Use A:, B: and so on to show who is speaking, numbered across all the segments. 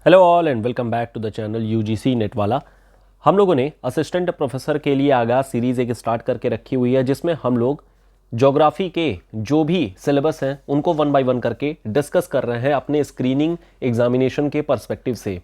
A: Hello all and welcome back to the channel UGC NET वाला। हम लोगों ने असिस्टेंट प्रोफेसर के लिए आगाज सीरीज़ एक स्टार्ट करके रखी हुई है, जिसमें हम लोग ज्योग्राफी के जो भी सिलेबस हैं उनको वन बाय वन करके डिस्कस कर रहे हैं अपने स्क्रीनिंग एग्जामिनेशन के पर्सपेक्टिव से।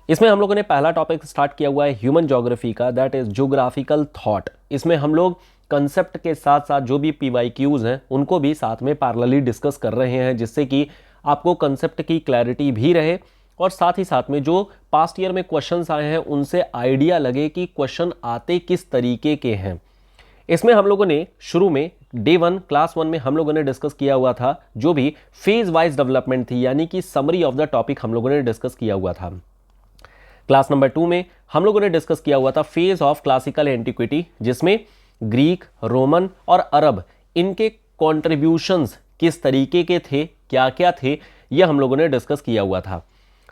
A: इसमें हम लोगों ने पहला टॉपिक स्टार्ट किया हुआ है ह्यूमन ज्योग्राफी का, दैट इज ज्योग्राफिकल थॉट। इसमें हम लोग कंसेप्ट के साथ साथ जो भी पीवाईक्यूज हैं उनको भी साथ में पैरेलली डिस्कस कर रहे हैं, जिससे कि आपको कंसेप्ट की क्लैरिटी भी रहे और साथ ही साथ में जो पास्ट ईयर में क्वेश्चंस आए हैं उनसे आइडिया लगे कि क्वेश्चन आते किस तरीके के हैं। इसमें हम लोगों ने शुरू में डे 1 क्लास 1 में हम लोगों ने डिस्कस किया हुआ था जो भी फेज वाइज डेवलपमेंट थी, यानी कि समरी ऑफ द टॉपिक हम लोगों ने डिस्कस किया हुआ था। क्लास नंबर 2 में हम लोगों ने डिस्कस किया हुआ था फेज ऑफ क्लासिकल एंटिक्विटी, जिसमें ग्रीक, रोमन और अरब इनके कॉन्ट्रीब्यूशंस किस तरीके के थे, क्या क्या थे, यह हम लोगों ने डिस्कस किया हुआ था।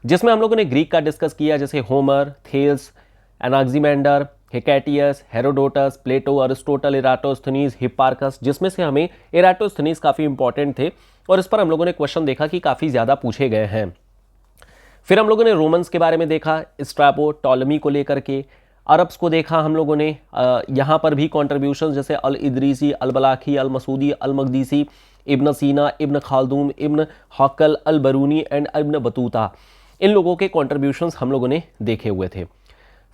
A: जिसमें हम लोगों ने ग्रीक का डिस्कस किया, जैसे होमर, थेल्स, एनाक्सिमेंडर, हेकेटियस, हेरोडोटस, प्लेटो, अरिस्टोटल, इराटोस्थनीज, हिप्पार्कस, जिसमें से हमें इराटोस्थनीज काफ़ी इंपॉर्टेंट थे और इस पर हम लोगों ने क्वेश्चन देखा कि काफ़ी ज़्यादा पूछे गए हैं। फिर हम लोगों ने रोमन्स के बारे में देखा, स्ट्रैबो, टॉलमी को लेकर के। अरब्स को देखा हम लोगों ने, यहाँ पर भी कॉन्ट्रीब्यूशन जैसे अल इदरीसी, अल बलाखी, अल मसूदी, अल मकदीसी, इब्न सीना, इब्न खालदूम, इब्न हक्कल, अल बरूनी एंड इब्न बतूता, इन लोगों के कॉन्ट्रीब्यूशंस हम लोगों ने देखे हुए थे।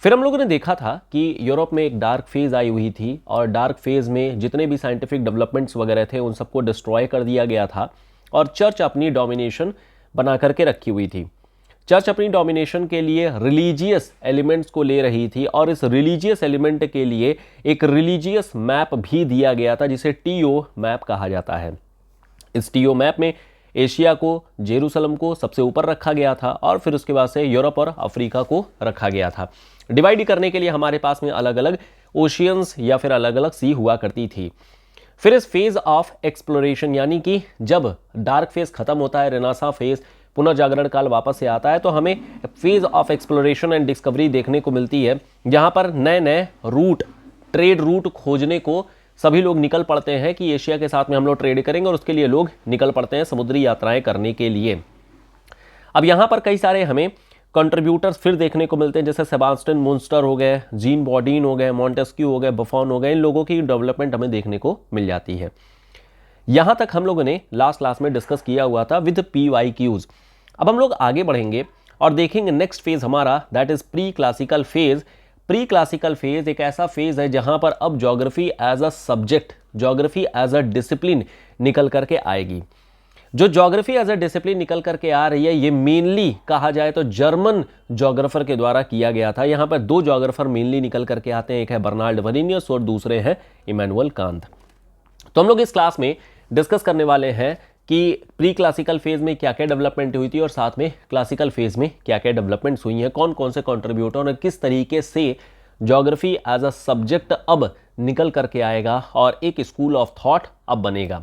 A: फिर हम लोगों ने देखा था कि यूरोप में एक डार्क फेज आई हुई थी और डार्क फेज में जितने भी साइंटिफिक डेवलपमेंट्स वगैरह थे उन सबको डिस्ट्रॉय कर दिया गया था और चर्च अपनी डोमिनेशन बना करके रखी हुई थी। चर्च अपनी डोमिनेशन के लिए रिलीजियस एलिमेंट्स को ले रही थी और इस रिलीजियस एलिमेंट के लिए एक रिलीजियस मैप भी दिया गया था, जिसे टीओ मैप कहा जाता है। इस टीओ मैप में एशिया को, जेरूसलम को सबसे ऊपर रखा गया था और फिर उसके बाद से यूरोप और अफ्रीका को रखा गया था। डिवाइड करने के लिए हमारे पास में अलग अलग ओशियंस या फिर अलग अलग सी हुआ करती थी। फिर इस फेज ऑफ एक्सप्लोरेशन, यानी कि जब डार्क फेज खत्म होता है, रेनेसां फेज, पुनर्जागरण काल वापस से आता है, तो हमें phase of exploration and discovery देखने को मिलती है, जहां पर नए नए रूट, ट्रेड रूट खोजने को सभी लोग निकल पड़ते हैं कि एशिया के साथ में हम लोग ट्रेड करेंगे और उसके लिए लोग निकल पड़ते हैं समुद्री यात्राएं करने के लिए। अब यहाँ पर कई सारे हमें कंट्रीब्यूटर्स फिर देखने को मिलते हैं, जैसे सेबास्टियन मुंस्टर हो गए, जीन बॉडीन हो गए, मॉन्टेस्क्यू हो गए, बफॉन हो गए, इन लोगों की डेवलपमेंट हमें देखने को मिल जाती है। यहाँ तक हम लोगों ने लास्ट क्लास में डिस्कस किया हुआ था विद PYQs। अब हम लोग आगे बढ़ेंगे और देखेंगे नेक्स्ट फेज हमारा, that is pre classical phase. Pre classical phase एक ऐसा फेज है जहां पर अब geography as a subject, geography as a discipline निकल करके आएगी। जो ज्योग्राफी एज अ डिसिप्लिन निकल करके आ रही है, ये मेनली कहा जाए तो जर्मन ज्योग्राफर के द्वारा किया गया था। यहां पर दो ज्योग्राफर मेनली निकल करके आते हैं, एक है बर्नार्ड वरीनियस और दूसरे हैं इमैनुअल कांत। तो हम लोग इस क्लास में डिस्कस करने वाले हैं कि प्री क्लासिकल फेज में क्या क्या डेवलपमेंट हुई थी और साथ में क्लासिकल फेज में क्या क्या डेवलपमेंट्स हुई हैं, कौन कौन से कंट्रीब्यूटर और किस तरीके से ज्योग्राफी एज अ सब्जेक्ट अब निकल करके आएगा और एक स्कूल ऑफ थॉट अब बनेगा।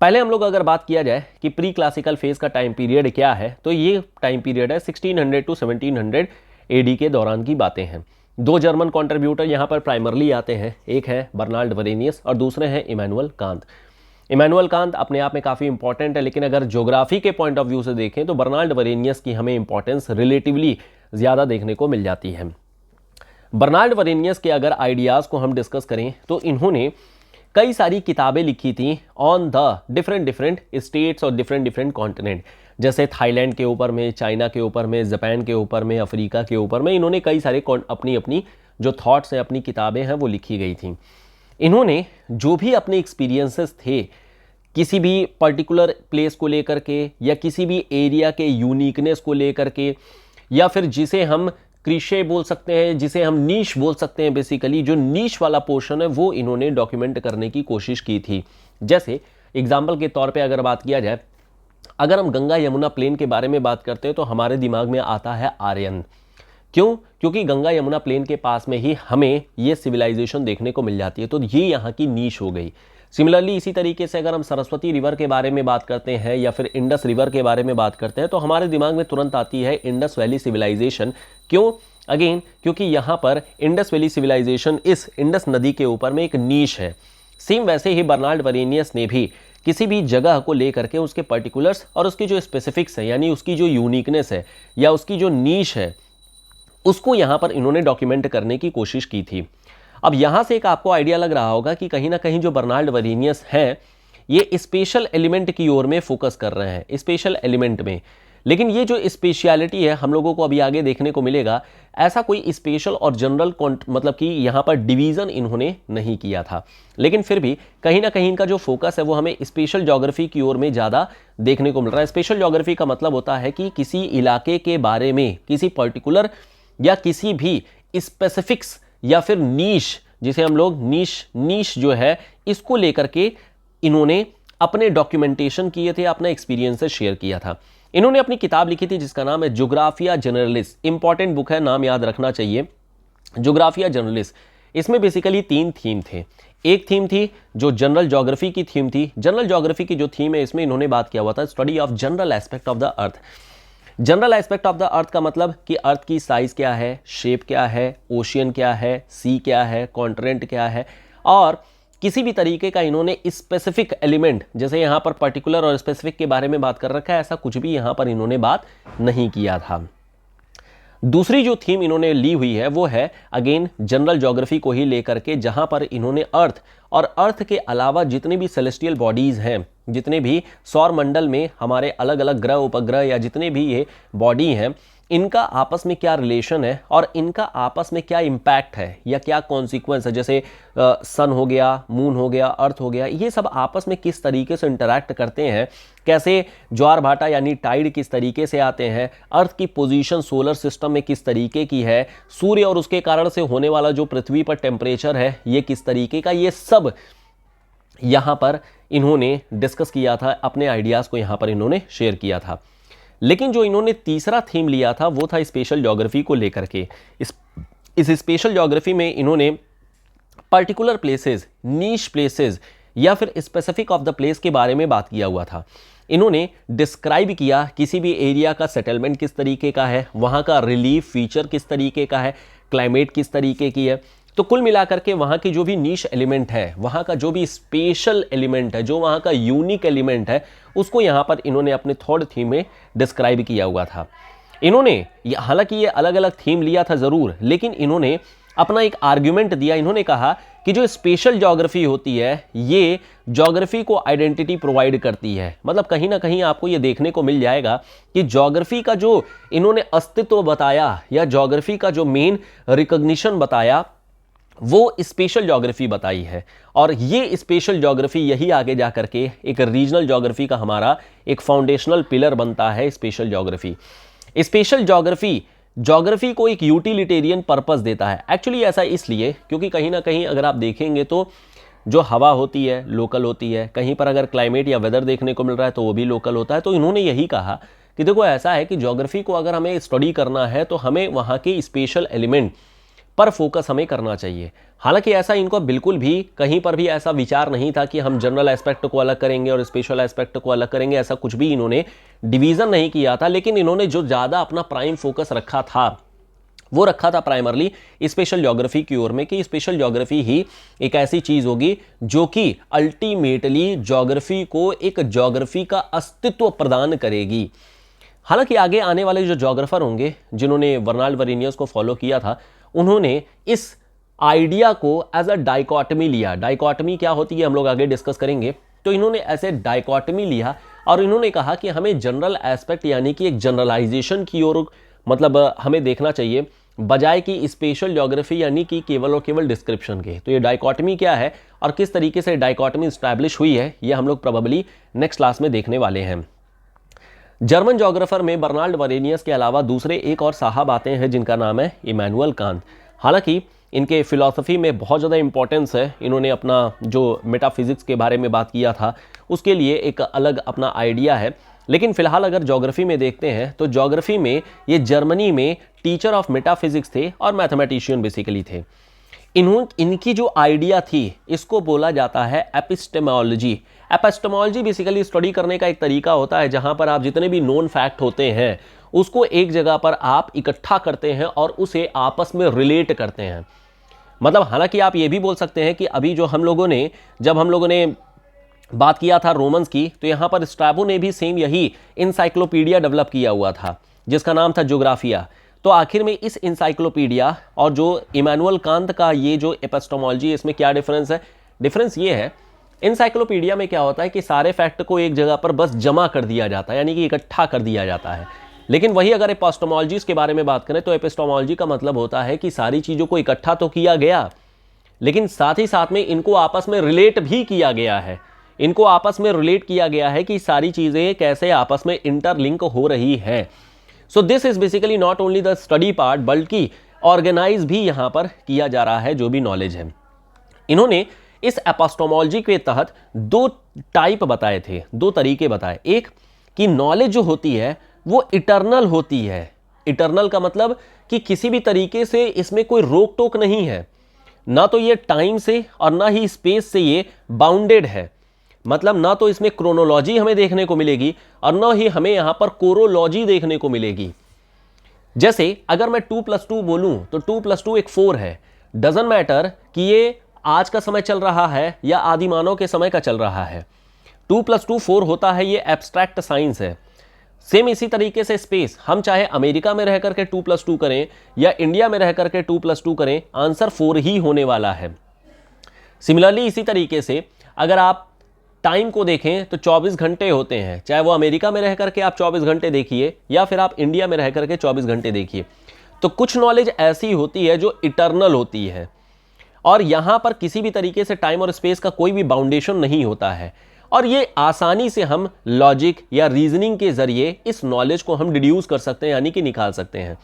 A: पहले हम लोग अगर बात किया जाए कि प्री क्लासिकल फेज का टाइम पीरियड क्या है, तो ये टाइम पीरियड है 1600 टू 1700 AD के दौरान की बातें हैं। दो जर्मन कंट्रीब्यूटर यहाँ पर प्राइमरली आते हैं, एक है बर्नार्ड वरेनियस और दूसरे हैं इमैनुअल कांत। इमैनुअल कांत अपने आप में काफ़ी इंपॉर्टेंट है, लेकिन अगर ज्योग्राफी के पॉइंट ऑफ व्यू से देखें तो बर्नार्ड वरेनियस की हमें इंपॉर्टेंस रिलेटिवली ज़्यादा देखने को मिल जाती है। बर्नार्ड वरेनियस के अगर आइडियाज़ को हम डिस्कस करें तो इन्होंने कई सारी किताबें लिखी थी ऑन द डिफरेंट स्टेट्स और डिफरेंट कॉन्टिनेंट, जैसे थाईलैंड के ऊपर में, चाइना के ऊपर में, जापान के ऊपर में, अफ्रीका के ऊपर में। इन्होंने कई सारे अपनी अपनी जो थॉट्स हैं, अपनी किताबें हैं, वो लिखी गई थी। इन्होंने जो भी अपने एक्सपीरियंसेस थे किसी भी पर्टिकुलर प्लेस को लेकर के या किसी भी एरिया के यूनिकनेस को लेकर के, या फिर जिसे हम क्रीशे बोल सकते हैं, जिसे हम नीश बोल सकते हैं, बेसिकली जो नीश वाला पोर्शन है वो इन्होंने डॉक्यूमेंट करने की कोशिश की थी। जैसे एग्जाम्पल के तौर पे अगर बात किया जाए, अगर हम गंगा यमुना प्लेन के बारे में बात करते हैं तो हमारे दिमाग में आता है आर्यन। क्यों? क्योंकि गंगा यमुना प्लेन के पास में ही हमें ये सिविलाइजेशन देखने को मिल जाती है, तो ये यहाँ की नीश हो गई। सिमिलरली इसी तरीके से अगर हम सरस्वती रिवर के बारे में बात करते हैं या फिर इंडस रिवर के बारे में बात करते हैं तो हमारे दिमाग में तुरंत आती है इंडस वैली सिविलाइजेशन। क्यों? अगेन क्योंकि यहाँ पर इंडस वैली सिविलाइजेशन इस इंडस नदी के ऊपर में एक नीश है। सेम वैसे ही बर्नार्ड वरेनियस ने भी किसी भी जगह को लेकर के उसके पर्टिकुलर्स और उसकी जो स्पेसिफिक्स है, यानी उसकी जो यूनिकनेस है या उसकी जो नीश है, उसको यहाँ पर इन्होंने डॉक्यूमेंट करने की कोशिश की थी। अब यहाँ से एक आपको आइडिया लग रहा होगा कि कहीं ना कहीं जो बर्नार्ड वरीनियस हैं ये स्पेशल एलिमेंट की ओर में फोकस कर रहे हैं, स्पेशल एलिमेंट में। लेकिन ये जो स्पेशलिटी है हम लोगों को अभी आगे देखने को मिलेगा, ऐसा कोई स्पेशल और जनरल मतलब कि यहाँ पर डिवीज़न इन्होंने नहीं किया था। लेकिन फिर भी कहीं ना कहीं इनका जो फोकस है वो हमें स्पेशल ज्योग्राफी की ओर में ज़्यादा देखने को मिल रहा है। स्पेशल ज्योग्राफी का मतलब होता है कि किसी इलाके के बारे में, किसी पर्टिकुलर या किसी भी स्पेसिफिक्स या फिर नीश, जिसे हम लोग नीश जो है, इसको लेकर के इन्होंने अपने डॉक्यूमेंटेशन किए थे, अपना एक्सपीरियंसेस शेयर किया था। इन्होंने अपनी किताब लिखी थी जिसका नाम है ज्योग्राफिया जनरलिस। इंपॉर्टेंट बुक है, नाम याद रखना चाहिए, ज्योग्राफिया जनरलिस। इसमें बेसिकली 3 थीम थे। एक थीम थी जो जनरल ज्योग्राफी की थीम थी। जनरल ज्योग्राफी की जो थीम है इसमें इन्होंने बात किया हुआ था study of general aspect of the earth. General aspect of the अर्थ का मतलब कि अर्थ की साइज क्या है, शेप क्या है, ओशियन क्या है, सी क्या है, कॉन्टिनेंट क्या है, और किसी भी तरीके का इन्होंने स्पेसिफिक एलिमेंट, जैसे यहाँ पर पर्टिकुलर और स्पेसिफिक के बारे में बात कर रखा है, ऐसा कुछ भी यहाँ पर इन्होंने बात नहीं किया था। दूसरी जो थीम इन्होंने ली हुई है वो है अगेन जनरल ज्योग्राफी को ही लेकर के, जहां पर इन्होंने अर्थ और अर्थ के अलावा जितने भी सेलेस्टियल बॉडीज हैं, जितने भी सौर मंडल में हमारे अलग अलग ग्रह उपग्रह या जितने भी ये बॉडी हैं, इनका आपस में क्या रिलेशन है और इनका आपस में क्या इम्पैक्ट है या क्या कॉन्सिक्वेंस है। जैसे सन हो गया, मून हो गया, अर्थ हो गया, ये सब आपस में किस तरीके से इंटरैक्ट करते हैं, कैसे ज्वार भाटा यानी टाइड किस तरीके से आते हैं, अर्थ की पोजीशन सोलर सिस्टम में किस तरीके की है, सूर्य और उसके कारण से होने वाला जो पृथ्वी पर टेम्परेचर है ये किस तरीके का, ये सब यहाँ पर इन्होंने डिस्कस किया था, अपने आइडियाज़ को यहाँ पर इन्होंने शेयर किया था। लेकिन जो इन्होंने तीसरा थीम लिया था वो था स्पेशल ज्योग्राफी को लेकर के। इस स्पेशल ज्योग्राफी में इन्होंने पर्टिकुलर प्लेसेस, नीश प्लेसेस या फिर स्पेसिफिक ऑफ द प्लेस के बारे में बात किया हुआ था। इन्होंने डिस्क्राइब किया किसी भी एरिया का सेटलमेंट किस तरीके का है, वहाँ का रिलीफ फीचर किस तरीके का है, क्लाइमेट किस तरीके की है। तो कुल मिलाकर के वहाँ की जो भी नीश एलिमेंट है, वहाँ का जो भी स्पेशल एलिमेंट है, जो वहाँ का यूनिक एलिमेंट है, उसको यहाँ पर इन्होंने अपने थर्ड थीम में डिस्क्राइब किया हुआ था। इन्होंने हालांकि ये अलग अलग थीम लिया था ज़रूर, लेकिन इन्होंने अपना एक आर्ग्यूमेंट दिया। इन्होंने कहा कि जो स्पेशल ज्योग्राफी होती है ये ज्योग्राफी को आइडेंटिटी प्रोवाइड करती है। मतलब कहीं ना कहीं आपको ये देखने को मिल जाएगा कि ज्योग्राफी का जो इन्होंने अस्तित्व बताया या ज्योग्राफी का जो मेन रिकॉग्निशन बताया वो स्पेशल ज्योग्राफी बताई है। और ये स्पेशल ज्योग्राफी यही आगे जा करके एक रीजनल ज्योग्राफी का हमारा एक फाउंडेशनल पिलर बनता है। स्पेशल ज्योग्राफी, स्पेशल ज्योग्राफी को एक यूटिलिटेरियन पर्पस देता है। एक्चुअली ऐसा इसलिए क्योंकि कहीं ना कहीं अगर आप देखेंगे तो जो हवा होती है लोकल होती है, कहीं पर अगर क्लाइमेट या वेदर देखने को मिल रहा है तो वो भी लोकल होता है। तो इन्होंने यही कहा कि देखो ऐसा है कि ज्योग्राफी को अगर हमें स्टडी करना है तो हमें वहाँ के स्पेशल एलिमेंट पर फोकस हमें करना चाहिए। हालांकि ऐसा इनको बिल्कुल भी कहीं पर भी ऐसा विचार नहीं था कि हम जनरल एस्पेक्ट को अलग करेंगे और स्पेशल एस्पेक्ट को अलग करेंगे, ऐसा कुछ भी इन्होंने डिवीजन नहीं किया था। लेकिन इन्होंने जो ज़्यादा अपना प्राइम फोकस रखा था वो रखा था प्राइमरली स्पेशल ज्योग्राफी की ओर में, कि स्पेशल ज्योग्राफी ही एक ऐसी चीज़ होगी जो कि अल्टीमेटली ज्योग्राफी को एक ज्योग्राफी का अस्तित्व प्रदान करेगी। हालांकि आगे आने वाले जो ज्योग्राफर होंगे जिन्होंने बर्नार्ड वरीनियस को फॉलो किया था, उन्होंने इस आइडिया को एज अ डाइकोटमी लिया। डाइकोटमी क्या होती है हम लोग आगे डिस्कस करेंगे। तो इन्होंने ऐसे डाइकोटमी लिया और इन्होंने कहा कि हमें जनरल एस्पेक्ट यानी कि एक जनरलाइजेशन की ओर मतलब हमें देखना चाहिए, बजाय कि स्पेशल ज्योग्राफी यानी कि केवल और केवल डिस्क्रिप्शन के। तो ये डाइकोटमी क्या है और किस तरीके से डाइकोटमी स्टैब्लिश हुई है, ये हम लोग प्रोबेबली नेक्स्ट क्लास में देखने वाले हैं। जर्मन ज्योग्राफर में बर्नार्ड वरीनियस के अलावा दूसरे एक और साहब आते हैं जिनका नाम है इमैनुअल कांत। हालांकि इनके फिलॉसफी में बहुत ज़्यादा इंपॉर्टेंस है। इन्होंने अपना जो मेटाफिजिक्स के बारे में बात किया था उसके लिए एक अलग अपना आइडिया है। लेकिन फिलहाल अगर ज्योग्राफी में देखते हैं तो ज्योग्राफी में ये जर्मनी में टीचर ऑफ मेटाफिजिक्स थे और मैथमेटिशियन बेसिकली थे। इनकी जो आइडिया थी इसको बोला जाता है एपिस्टेमोलॉजी। एपिस्टेमोलॉजी बेसिकली स्टडी करने का एक तरीका होता है जहां पर आप जितने भी नोन फैक्ट होते हैं उसको एक जगह पर आप इकट्ठा करते हैं और उसे आपस में रिलेट करते हैं। मतलब हालांकि आप ये भी बोल सकते हैं कि अभी जो जब हम लोगों ने बात किया था रोमन्स की, तो यहां पर स्ट्रैबो ने भी सेम यही इंसाइक्लोपीडिया डेवलप किया हुआ था जिसका नाम था ज्योग्राफिया। तो आखिर में इस इंसाइक्लोपीडिया और जो इमैनुअल कांत का ये जो एपिस्टेमोलॉजी, इसमें क्या डिफरेंस है? डिफरेंस ये है, इंसाइक्लोपीडिया में क्या होता है कि सारे फैक्ट को एक जगह पर बस जमा कर दिया जाता है, यानी कि इकट्ठा कर दिया जाता है। लेकिन वही अगर एपिस्टेमोलॉजीज के बारे में बात करें तो एपिस्टेमोलॉजी का मतलब होता है कि सारी चीज़ों को इकट्ठा तो किया गया, लेकिन साथ ही साथ में इनको आपस में रिलेट भी किया गया है। इनको आपस में रिलेट किया गया है कि सारी चीज़ें कैसे आपस में इंटरलिंक हो रही हैं। So this is basically not only the study part, बल्कि ऑर्गेनाइज भी यहां पर किया जा रहा है जो भी नॉलेज है। इन्होंने इस एपिस्टेमोलॉजी के तहत दो टाइप बताए थे, दो तरीके बताए। एक कि नॉलेज जो होती है वो इटर्नल होती है। इटर्नल का मतलब कि किसी भी तरीके से इसमें कोई रोक टोक नहीं है, ना तो ये टाइम से और ना ही स्पेस से ये बाउंडेड है। मतलब ना तो इसमें क्रोनोलॉजी हमें देखने को मिलेगी और ना ही हमें यहां पर कोरोलॉजी देखने को मिलेगी। जैसे अगर मैं 2+2 बोलूं तो 2+2 एक 4 है। डजंट मैटर कि ये आज का समय चल रहा है या आदिमानव के समय का चल रहा है, 2+2 4 होता है। ये एब्स्ट्रैक्ट साइंस है। सेम इसी तरीके से स्पेस, हम चाहे अमेरिका में रह करके 2+2 करें या इंडिया में रह करके 2+2 करें, आंसर 4 ही होने वाला है। सिमिलरली इसी तरीके से अगर आप टाइम को देखें तो 24 घंटे होते हैं, चाहे वो अमेरिका में रह करके आप 24 घंटे देखिए या फिर आप इंडिया में रह करके 24 घंटे देखिए। तो कुछ नॉलेज ऐसी होती है जो इटर्नल होती है और यहां पर किसी भी तरीके से टाइम और स्पेस का कोई भी बाउंडेशन नहीं होता है, और ये आसानी से हम लॉजिक या रीजनिंग के जरिए इस नॉलेज को हम डिड्यूस कर सकते हैं, यानी कि निकाल सकते हैं।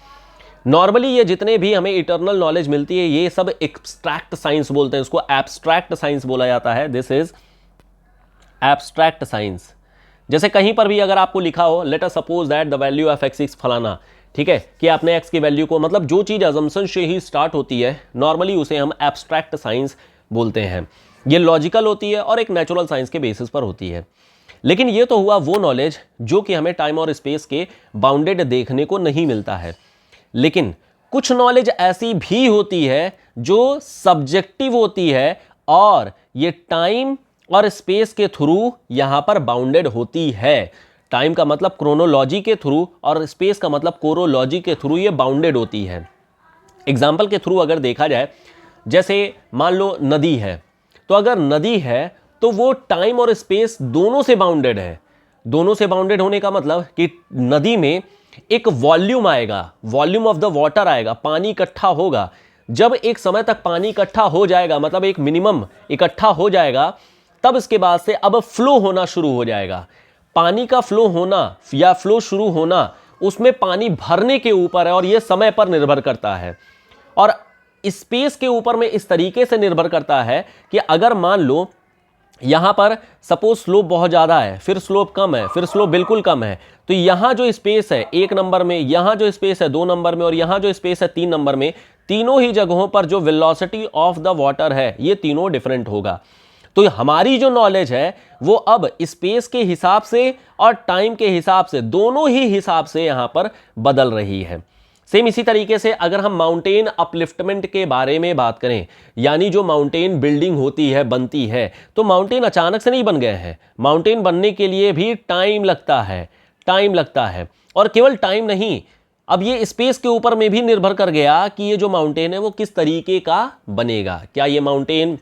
A: नॉर्मली ये जितने भी हमें इटर्नल नॉलेज मिलती है ये सब एब्स्ट्रैक्ट साइंस बोलते हैं, उसको एब्स्ट्रैक्ट साइंस बोला जाता है। This is abstract science. जैसे कहीं पर भी अगर आपको लिखा हो let us suppose that the value of x is फलाना, ठीक है, कि आपने x की वैल्यू को, मतलब जो चीज अजम्पशन से ही स्टार्ट होती है नॉर्मली उसे हम एब्स्ट्रैक्ट साइंस बोलते हैं। ये लॉजिकल होती है और एक नेचुरल साइंस के बेसिस पर होती है। लेकिन ये तो हुआ वो नॉलेज जो कि हमें टाइम और स्पेस के बाउंडेड देखने को नहीं मिलता है। लेकिन कुछ नॉलेज ऐसी भी होती है जो सब्जेक्टिव होती है और ये टाइम और स्पेस के थ्रू यहां पर बाउंडेड होती है। टाइम का मतलब क्रोनोलॉजी के थ्रू और स्पेस का मतलब कोरोलॉजी के थ्रू ये बाउंडेड होती है। एग्जाम्पल के थ्रू अगर देखा जाए, जैसे मान लो नदी है, तो अगर नदी है तो वो टाइम और स्पेस दोनों से बाउंडेड है। दोनों से बाउंडेड होने का मतलब कि नदी में एक वॉल्यूम आएगा, वॉल्यूम ऑफ द वाटर आएगा, पानी इकट्ठा होगा। जब एक समय तक पानी इकट्ठा हो जाएगा, मतलब एक मिनिमम इकट्ठा हो जाएगा, तब इसके बाद से अब फ्लो होना शुरू हो जाएगा। पानी का फ्लो होना या फ्लो शुरू होना उसमें पानी भरने के ऊपर है और यह समय पर निर्भर करता है। और स्पेस के ऊपर में इस तरीके से निर्भर करता है कि अगर मान लो यहां पर सपोज स्लोप बहुत ज्यादा है, फिर स्लोप कम है, फिर स्लोप बिल्कुल कम है, तो यहां जो स्पेस है 1 नंबर में, यहां जो स्पेस है 2 नंबर में और यहां जो स्पेस है 3 नंबर में, तीनों ही जगहों पर जो वेलोसिटी ऑफ द वाटर है ये तीनों डिफरेंट होगा। तो हमारी जो नॉलेज है वो अब स्पेस के हिसाब से और टाइम के हिसाब से, दोनों ही हिसाब से यहां पर बदल रही है। सेम इसी तरीके से अगर हम माउंटेन अपलिफ्टमेंट के बारे में बात करें, यानी जो माउंटेन बिल्डिंग होती है, बनती है, तो माउंटेन अचानक से नहीं बन गए हैं। माउंटेन बनने के लिए भी टाइम लगता है, टाइम लगता है। और केवल टाइम नहीं, अब ये स्पेस के ऊपर में भी निर्भर कर गया कि ये जो माउंटेन है वो किस तरीके का बनेगा। क्या ये माउंटेन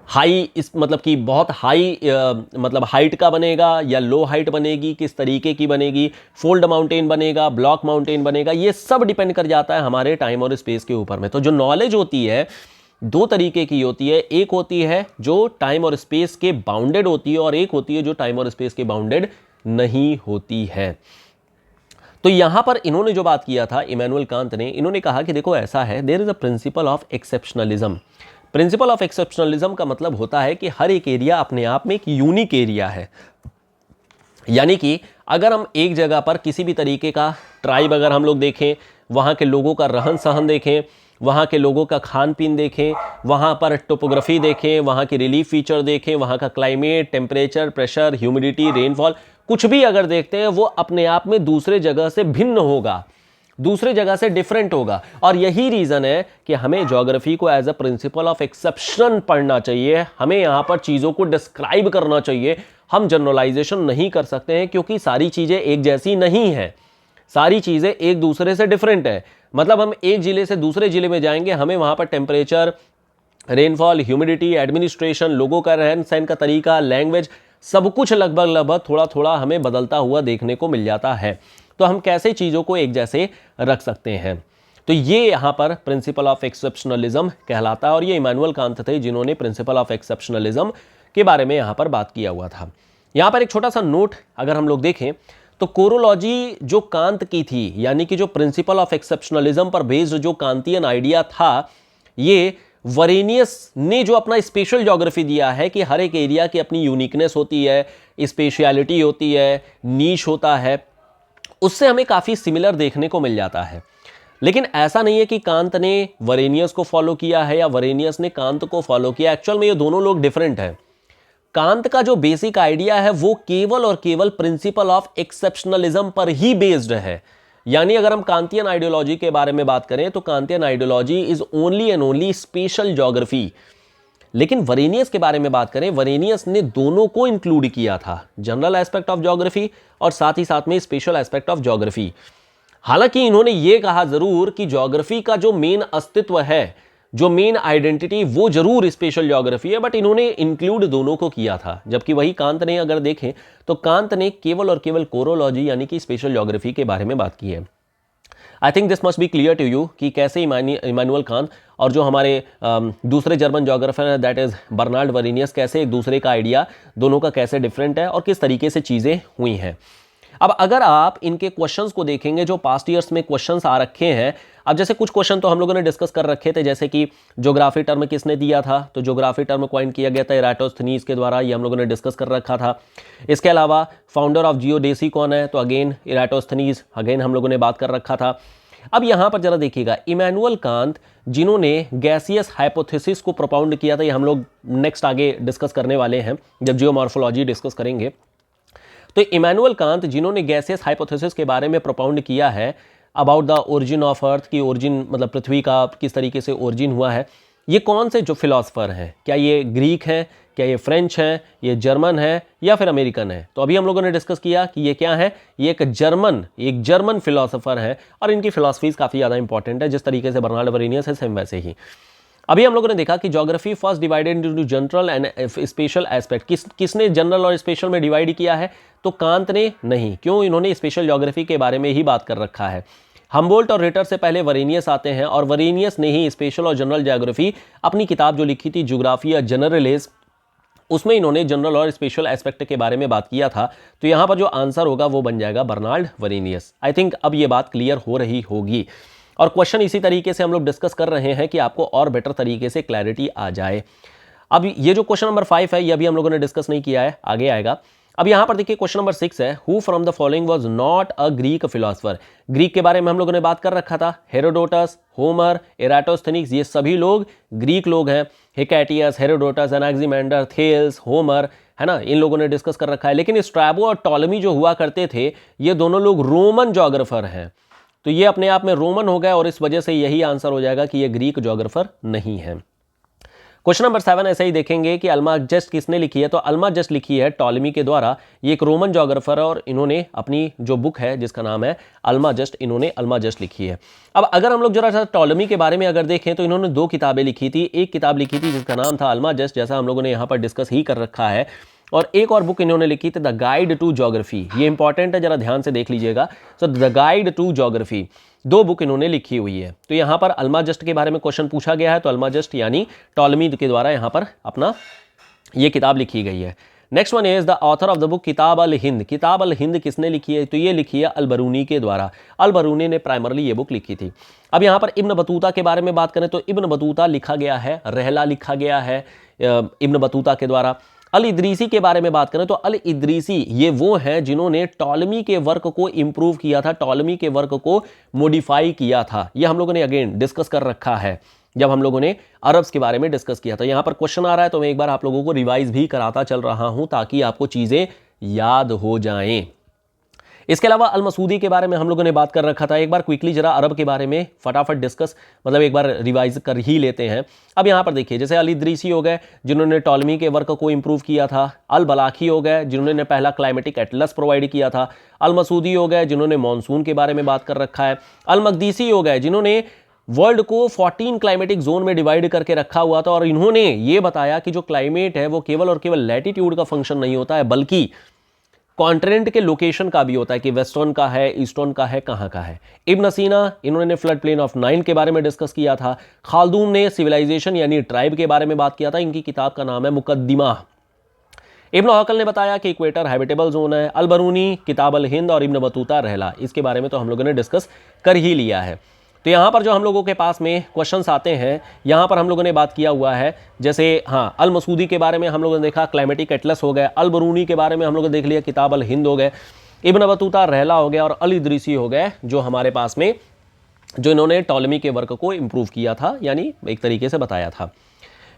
A: हाई, इस मतलब कि बहुत हाई मतलब हाइट का बनेगा या लो हाइट बनेगी, किस तरीके की बनेगी, फोल्ड माउंटेन बनेगा, ब्लॉक माउंटेन बनेगा, ये सब डिपेंड कर जाता है हमारे टाइम और स्पेस के ऊपर में। तो जो नॉलेज होती है दो तरीके की होती है, एक होती है जो टाइम और स्पेस के बाउंडेड होती है और एक होती है जो टाइम और स्पेस के बाउंडेड नहीं होती है। तो यहां पर इन्होंने जो बात किया था इमैनुअल कांत ने, इन्होंने कहा कि देखो ऐसा है, there is a principle of exceptionalism. Principle of exceptionalism का मतलब होता है कि हर एक एरिया अपने आप में एक यूनिक एरिया है। यानी कि अगर हम एक जगह पर किसी भी तरीके का ट्राइब अगर हम लोग देखें, वहाँ के लोगों का रहन सहन देखें, वहाँ के लोगों का खान पीन देखें, वहाँ पर टोपोग्राफी देखें, वहाँ की रिलीफ फीचर देखें, वहाँ का climate, temperature, pressure, humidity, rainfall, कुछ भी अगर देखते हैं वो अपने आप में दूसरे जगह से भिन्न होगा। दूसरे जगह से डिफरेंट होगा। और यही रीजन है कि हमें ज्योग्राफी को as a principle of exception पढ़ना चाहिए। हमें यहां पर चीजों को डिस्क्राइब करना चाहिए। हम जनरलाइजेशन नहीं कर सकते हैं क्योंकि सारी चीजें एक जैसी नहीं है, सारी चीजें एक दूसरे से डिफरेंट है। मतलब हम एक जिले से दूसरे जिले में जाएंगे, हमें वहां पर टेम्परेचर, रेनफॉल, ह्यूमिडिटी, एडमिनिस्ट्रेशन, लोगों का रहन सहन का तरीका, लैंग्वेज, सब कुछ लगभग थोड़ा थोड़ा हमें बदलता हुआ देखने को मिल जाता है। तो हम कैसे चीज़ों को एक जैसे रख सकते हैं? तो ये यहाँ पर प्रिंसिपल ऑफ एक्सेप्शनलिज्म कहलाता है और ये इमैनुअल कांत थे जिन्होंने प्रिंसिपल ऑफ एक्सेप्शनलिज्म के बारे में यहाँ पर बात किया हुआ था। यहाँ पर एक छोटा सा नोट अगर हम लोग देखें तो कोरोलॉजी जो कांत की थी, यानी कि जो प्रिंसिपल ऑफ एक्सेप्शनलिज्म पर बेस्ड जो कांतियन आइडिया था, ये वरेनियस ने जो अपना स्पेशल ज्योग्राफी दिया है कि हर एक एरिया की अपनी यूनिकनेस होती है, स्पेशलिटी होती है, नीश होता है, उससे हमें काफ़ी सिमिलर देखने को मिल जाता है। लेकिन ऐसा नहीं है कि कांत ने वरेनियस को फॉलो किया है या वरेनियस ने कांत को फॉलो किया। एक्चुअल में ये दोनों लोग डिफरेंट हैं। कांत का जो बेसिक आइडिया है वो केवल और केवल प्रिंसिपल ऑफ एक्सेप्शनलिज्म पर ही बेस्ड है। यानी अगर हम कांतियन आइडियोलॉजी के बारे में बात करें तो Kantian ideology is only and only special geography. लेकिन वरेनियस के बारे में बात करें, वरेनियस ने दोनों को इंक्लूड किया था, जनरल एस्पेक्ट ऑफ ज्योग्राफी और साथ ही साथ में स्पेशल एस्पेक्ट ऑफ ज्योग्राफी। हालांकि इन्होंने ये कहा जरूर कि ज्योग्राफी का जो मेन अस्तित्व है, जो मेन आइडेंटिटी, वो जरूर स्पेशल ज्योग्राफी है, बट इन्होंने इंक्लूड दोनों को किया था। जबकि वही कांत ने अगर देखें तो कांत ने केवल और केवल कोरोलॉजी यानी कि स्पेशल ज्योग्राफी के बारे में बात की है। I think this must be clear to you कि कैसे इमैनुअल कांत और जो हमारे दूसरे जर्मन ज्योग्राफर है दैट इज बर्नार्ड वरेनियस, कैसे एक दूसरे का आइडिया दोनों का कैसे डिफरेंट है और किस तरीके से चीज़ें हुई हैं। अब अगर आप इनके क्वेश्चंस को देखेंगे जो पास्ट ईयर्स में क्वेश्चंस आ रखे हैं, अब जैसे कुछ क्वेश्चन तो हम लोगों ने डिस्कस कर रखे थे, जैसे कि ज्योग्राफी टर्म किसने दिया था, तो ज्योग्राफी टर्म कॉइन किया गया था इराटोस्थनीज के द्वारा, ये हम लोगों ने डिस्कस कर रखा था। इसके अलावा फाउंडर ऑफ जियोडेसी कौन है, तो अगेन इराटोस्थनीज, अगेन हम लोगों ने बात कर रखा था। अब यहां पर जरा देखिएगा, इमैनुअल कांत जिन्होंने गैसियस हाइपोथेसिस को प्रोपाउंड किया था, ये हम लोग नेक्स्ट आगे डिस्कस करने वाले हैं जब जियोमॉर्फोलॉजी डिस्कस करेंगे। तो इमैनुअल कांत जिन्होंने गैसियस हाइपोथेसिस के बारे में प्रोपाउंड किया है about the origin of earth की, ओरिजिन मतलब पृथ्वी का किस तरीके से ओरिजिन हुआ है, ये कौन से जो फिलोसफर हैं, क्या ये ग्रीक हैं, क्या ये फ्रेंच हैं, ये जर्मन है या फिर अमेरिकन है? तो अभी हम लोगों ने डिस्कस किया कि ये क्या है, ये एक जर्मन फिलोसफर है और इनकी फिलोसफीज काफ़ी ज़्यादा इंपॉर्टेंट है। जिस तरीके से बर्नार्ड वरेनियस है सेम वैसे ही। अभी हम लोगों ने देखा कि geography first divided into general and special aspect. किसने जनरल और स्पेशल में डिवाइड किया है, तो कांत ने नहीं। क्यों? इन्होंने स्पेशल ज्योग्राफी के बारे में ही बात कर रखा है। हम्बोल्ट और रिटर से पहले वरेनियस आते हैं और वरेनियस ने ही स्पेशल और जनरल ज्योग्राफी अपनी किताब जो लिखी थी ज्योग्राफिया जनरलिस, उसमें इन्होंने जनरल और स्पेशल एस्पेक्ट के बारे में बात किया था। तो यहाँ पर जो आंसर होगा वो बन जाएगा बर्नार्ड वरेनियस। आई थिंक अब ये बात क्लियर हो रही होगी और क्वेश्चन इसी तरीके से हम लोग डिस्कस कर रहे हैं कि आपको और बेटर तरीके से क्लैरिटी आ जाए। अब ये जो क्वेश्चन नंबर 5 है ये अभी हम लोगों ने डिस्कस नहीं किया है, आगे आएगा। अब यहां पर देखिए क्वेश्चन नंबर 6 है, who from the following was not a Greek philosopher. Greek के बारे में हम लोगों ने बात कर रखा था, हेरोडोटस, होमर, एराटोस्थनीज, ये सभी लोग ग्रीक लोग हैं। हिकैटियस, हेरोडोटस, एनाक्सिमेंडर, थेल्स, होमर, है ना, इन लोगों ने डिस्कस कर रखा है। लेकिन स्ट्रैबो और टॉलमी जो हुआ करते थे ये दोनों लोग रोमन ज्योग्राफर हैं, तो ये अपने आप में रोमन हो गए और इस वजह से यही आंसर हो जाएगा कि ये ग्रीक ज्योग्राफर नहीं है। क्वेश्चन नंबर 7 ऐसे ही देखेंगे कि अल्माजस्ट किसने लिखी है, तो अल्माजस्ट लिखी है टॉलमी के द्वारा। ये एक रोमन ज्योग्राफर है और इन्होंने अपनी जो बुक है जिसका नाम है अल्माजस्ट, इन्होंने अल्माजस्ट लिखी है। अब अगर हम लोग जरा सा टॉलमी के बारे में अगर देखें तो इन्होंने 2 किताबें लिखी थी। एक किताब लिखी थी जिसका नाम था अल्माजस्ट, जैसा हम लोगों ने यहाँ पर डिस्कस ही कर रखा है, और एक और बुक इन्होंने लिखी थी द गाइड टू ज्योग्राफी। ये इंपॉर्टेंट है, जरा ध्यान से देख लीजिएगा। So the guide to geography 2 book इन्होंने लिखी हुई है। तो यहाँ पर अल्माजस्ट के बारे में क्वेश्चन पूछा गया है, तो अल्माजस्ट यानी टॉलमी के द्वारा यहाँ पर अपना ये किताब लिखी गई है। Next one is the author of the book किताब अल हिंद। किताब अल हिंद किसने लिखी है, तो ये लिखी है अल बरूनी के द्वारा। अल बरूनी ने प्राइमरली ये बुक लिखी थी। अब यहाँ पर इब्न बतूता के बारे में बात करें तो इब्न बतूता लिखा गया है, रहला लिखा गया है इब्न बतूता के द्वारा। अल इदरीसी के बारे में बात करें तो अल इदरीसी ये वो हैं जिन्होंने टॉलमी के वर्क को इंप्रूव किया था, टॉलमी के वर्क को मॉडिफाई किया था। ये हम लोगों ने अगेन डिस्कस कर रखा है जब हम लोगों ने अरब्स के बारे में डिस्कस किया था। यहाँ पर क्वेश्चन आ रहा है तो मैं एक बार आप लोगों को रिवाइज भी कराता चल रहा हूं ताकि आपको चीज़ें याद हो जाएं। इसके अलावा अल मसूदी के बारे में हम लोगों ने बात कर रखा था। एक बार क्विकली जरा अरब के बारे में फटाफट डिस्कस मतलब एक बार रिवाइज कर ही लेते हैं। अब यहाँ पर देखिए, जैसे अल इदरीसी हो गए जिन्होंने टॉलमी के वर्क को इंप्रूव किया था, अल बलाखी हो गए जिन्होंने पहला क्लाइमेटिक एटलस प्रोवाइड किया था, अल मसूदी हो गए जिन्होंने मानसून के बारे में बात कर रखा है, अल मकदीसी हो गए जिन्होंने वर्ल्ड को 14 क्लाइमेटिक जोन में डिवाइड करके रखा हुआ था और इन्होंने ये बताया कि जो क्लाइमेट है वो केवल और केवल लैटिट्यूड का फंक्शन नहीं होता है बल्कि कॉन्टिनेंट के लोकेशन का भी होता है कि वेस्टर्न का है, ईस्टर्न का है, कहाँ का है। इब्न सीना इन्होंने फ्लड प्लेन ऑफ नाइन के बारे में डिस्कस किया था। खालदून ने सिविलाइजेशन यानी ट्राइब के बारे में बात किया था, इनकी किताब का नाम है मुकद्दिमा। इब्न हकल ने बताया कि इक्वेटर हैबिटेबल जोन है। अल बरूनी किताब अल हिंद और इब्न बतूता रहला, इसके बारे में तो हम लोगों ने डिस्कस कर ही लिया है। तो यहाँ पर जो हम लोगों के पास में क्वेश्चंस आते हैं, यहाँ पर हम लोगों ने बात किया हुआ है, जैसे हाँ अल मसूदी के बारे में हम लोगों ने देखा क्लाइमेटिक एटलस हो गए, अल बरूनी के बारे में हम लोगों ने देख लिया किताब अल हिंद हो गए, इब्न बतूता रहला हो गया और अल इदरीसी हो गए जो हमारे पास में जो इन्होंने टॉलमी के वर्क को इंप्रूव किया था यानी एक तरीके से बताया था।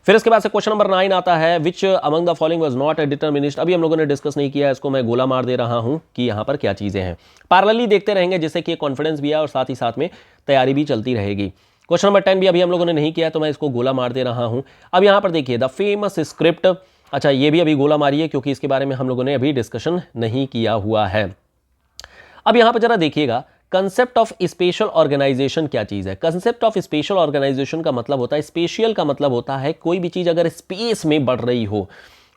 A: फिर इसके बाद से क्वेश्चन नंबर 9 आता है, which among the following was not a determinist. अभी हम लोगों ने डिस्कस नहीं किया है, इसको मैं गोला मार दे रहा हूं कि यहाँ पर क्या चीज़ें हैं। पैरेलली देखते रहेंगे जिससे कि कॉन्फिडेंस भी है और साथ ही साथ में तैयारी भी चलती रहेगी। क्वेश्चन नंबर 10 भी अभी हम लोगों ने नहीं किया है तो मैं इसको गोला मार दे रहा हूँ। अब यहाँ पर देखिए द फेमस स्क्रिप्ट, अच्छा ये भी अभी गोला मारिए क्योंकि इसके बारे में हम लोगों ने अभी डिस्कशन नहीं किया हुआ है। अब यहाँ पर जरा देखिएगा कंसेप्ट ऑफ स्पेशल ऑर्गेनाइजेशन क्या चीज़ है। कंसेप्ट ऑफ स्पेशल ऑर्गेनाइजेशन का मतलब होता है, स्पेशियल का मतलब होता है कोई भी चीज़ अगर स्पेस में बढ़ रही हो,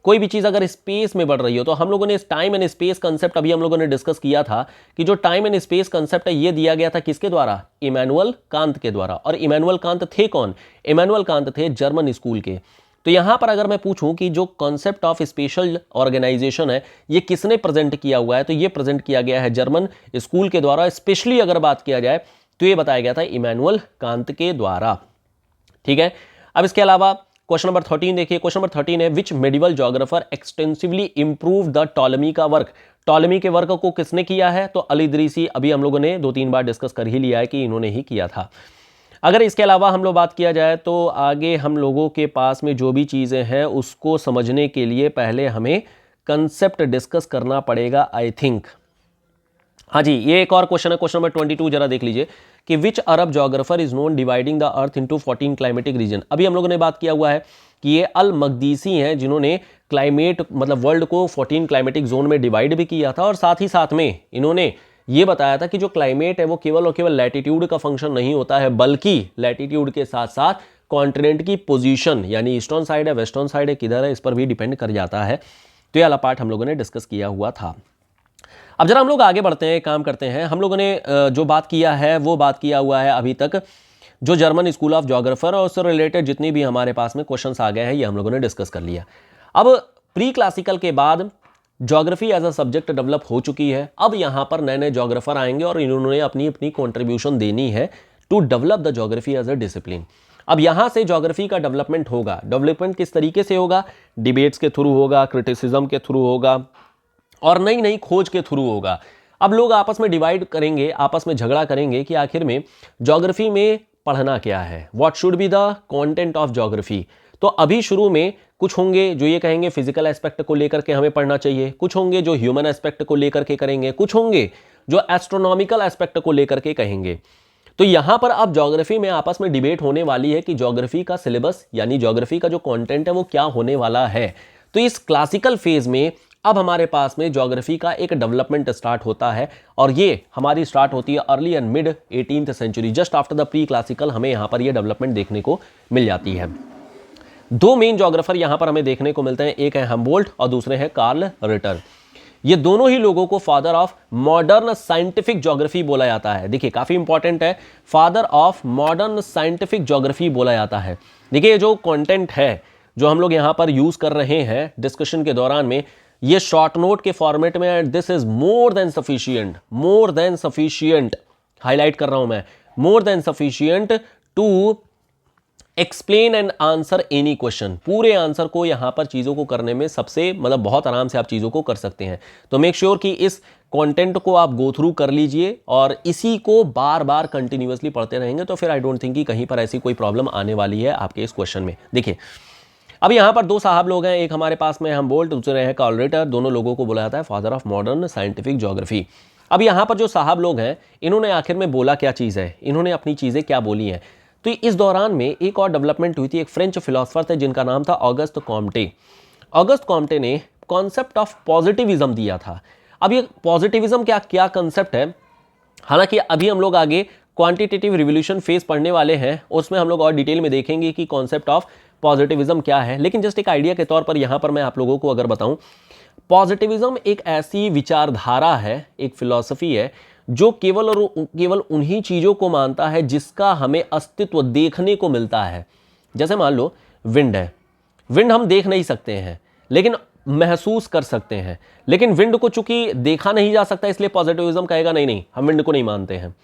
A: कोई भी चीज़ अगर स्पेस में बढ़ रही हो। तो हम लोगों ने इस टाइम एंड स्पेस कंसेप्ट अभी हम लोगों ने डिस्कस किया था कि जो टाइम एंड स्पेस कंसेप्ट है ये दिया गया था किसके द्वारा, इमैनुअल कांत के द्वारा। और इमैनुअल कांत थे कौन, इमैनुअल कांत थे जर्मन स्कूल के। तो यहां पर अगर मैं पूछूं कि जो कॉन्सेप्ट ऑफ स्पेशल ऑर्गेनाइजेशन है ये किसने प्रेजेंट किया हुआ है, तो ये प्रेजेंट किया गया है जर्मन स्कूल के द्वारा। स्पेशली अगर बात किया जाए तो ये बताया गया था इमैनुअल कांत के द्वारा। ठीक है, अब इसके अलावा क्वेश्चन नंबर 13 देखिए। क्वेश्चन नंबर 13 है, which medieval geographer extensively improve the Ptolemy का वर्क। टॉलमी के वर्क को किसने किया है, तो अल इदरीसी, अभी हम लोगों ने 2-3 बार डिस्कस कर ही लिया है कि इन्होंने ही किया था। अगर इसके अलावा हम लोग बात किया जाए तो आगे हम लोगों के पास में जो भी चीज़ें हैं उसको समझने के लिए पहले हमें कंसेप्ट डिस्कस करना पड़ेगा आई थिंक। हाँ जी, ये एक और क्वेश्चन है, क्वेश्चन नंबर 22 जरा देख लीजिए कि which Arab geographer is known dividing the earth into 14 climatic region. अभी हम लोगों ने बात किया हुआ है कि ये अल मकदीसी हैं जिन्होंने क्लाइमेट मतलब वर्ल्ड को 14 क्लाइमेटिक जोन में डिवाइड भी किया था और साथ ही साथ में इन्होंने ये बताया था कि जो क्लाइमेट है वो केवल और केवल लैटिट्यूड का फंक्शन नहीं होता है बल्कि लैटिट्यूड के साथ साथ कॉन्टिनेंट की पोजीशन यानी ईस्टर्न साइड है, वेस्टर्न साइड है, किधर है, इस पर भी डिपेंड कर जाता है। तो ये वाला पार्ट हम लोगों ने डिस्कस किया हुआ था। अब जरा हम लोग आगे बढ़ते हैं, काम करते हैं। हम लोगों ने जो बात किया है वो बात किया हुआ है अभी तक जो जर्मन स्कूल ऑफ जोग्राफर और उससे रिलेटेड जितनी भी हमारे पास में क्वेश्चंस आ गए हैं ये हम लोगों ने डिस्कस कर लिया। अब प्री क्लासिकल के बाद geography as a subject develop हो चुकी है। अब यहाँ पर नए नए ज्योग्राफर आएंगे और इन्होंने अपनी अपनी कॉन्ट्रीब्यूशन देनी है to develop the geography as a discipline. अब यहाँ से ज्योग्राफी का डेवलपमेंट होगा। डेवलपमेंट किस तरीके से होगा, डिबेट्स के थ्रू होगा, क्रिटिसिज्म के थ्रू होगा और नई नई खोज के थ्रू होगा। अब लोग आपस में डिवाइड करेंगे, आपस में झगड़ा करेंगे कि आखिर में ज्योग्राफी में पढ़ना क्या है, what should be the content of geography. तो अभी शुरू में कुछ होंगे जो ये कहेंगे फिजिकल एस्पेक्ट को लेकर के हमें पढ़ना चाहिए, कुछ होंगे जो ह्यूमन एस्पेक्ट को लेकर के करेंगे, कुछ होंगे जो एस्ट्रोनॉमिकल एस्पेक्ट को लेकर के कहेंगे। तो यहां पर अब ज्योग्राफी में आपस में डिबेट होने वाली है कि ज्योग्राफी का सिलेबस यानी ज्योग्राफी का जो कंटेंट है वो क्या होने वाला है। तो इस क्लासिकल फेज में अब हमारे पास में ज्योग्राफी का एक डेवलपमेंट स्टार्ट होता है और ये हमारी स्टार्ट होती है early and mid 18th century, just after the pre classical हमें यहाँ पर ये डेवलपमेंट देखने को मिल जाती है। दो मेन ज्योग्राफर यहाँ पर हमें देखने को मिलते हैं, एक है हम्बोल्ट और दूसरे हैं कार्ल रिटर। ये दोनों ही लोगों को father of modern scientific geography बोला जाता है। देखिए काफी इंपॉर्टेंट है, father of modern scientific geography बोला जाता है। देखिए जो कंटेंट है जो हम लोग यहाँ पर यूज कर रहे हैं डिस्कशन के दौरान में, ये शॉर्ट नोट के फॉर्मेट में है। This is more than sufficient, highlight कर रहा हूं मैं, more than sufficient to explain and answer any question. पूरे आंसर को यहां पर चीजों को करने में सबसे मतलब बहुत आराम से आप चीजों को कर सकते हैं। तो मेक श्योर कि इस कंटेंट को आप गो थ्रू कर लीजिए और इसी को बार बार कंटिन्यूअसली पढ़ते रहेंगे तो फिर आई डोंट थिंक कि कहीं पर ऐसी कोई प्रॉब्लम आने वाली है आपके इस क्वेश्चन में। देखिए अब यहां पर दो साहब लोग हैं, एक हमारे पास में हम्बोल्ट, दूसरे हैं कार्ल रिटर। दोनों लोगों को बोला जाता है father of modern scientific geography. अब यहाँ पर जो साहब लोग हैं, इन्होंने आखिर में बोला क्या चीज़ है, इन्होंने अपनी चीज़ें क्या बोली हैं। तो इस दौरान में एक और डेवलपमेंट हुई थी। एक फ्रेंच फिलोसफर थे जिनका नाम था ऑगस्ट कॉम्टे। ऑगस्ट कॉम्टे ने कॉन्सेप्ट ऑफ पॉजिटिविज्म दिया था। अब ये पॉजिटिविज्म क्या क्या कंसेप्ट है, हालांकि अभी हम लोग आगे क्वांटिटेटिव रिवोल्यूशन फेज पढ़ने वाले हैं, उसमें हम लोग और डिटेल में देखेंगे कि कॉन्सेप्ट ऑफ पॉजिटिविज्म क्या है। लेकिन जस्ट एक आइडिया के तौर पर यहां पर मैं आप लोगों को अगर बताऊं, पॉजिटिविज्म एक ऐसी विचारधारा है, एक फिलॉसफी है जो केवल और केवल उन्हीं चीजों को मानता है जिसका हमें अस्तित्व देखने को मिलता है। जैसे मान लो विंड है, विंड हम देख नहीं सकते हैं लेकिन महसूस कर सकते हैं, लेकिन विंड को चूंकि देखा नहीं जा सकता इसलिए पॉजिटिविज्म कहेगा नहीं नहीं हम विंड को नहीं मानते हैं।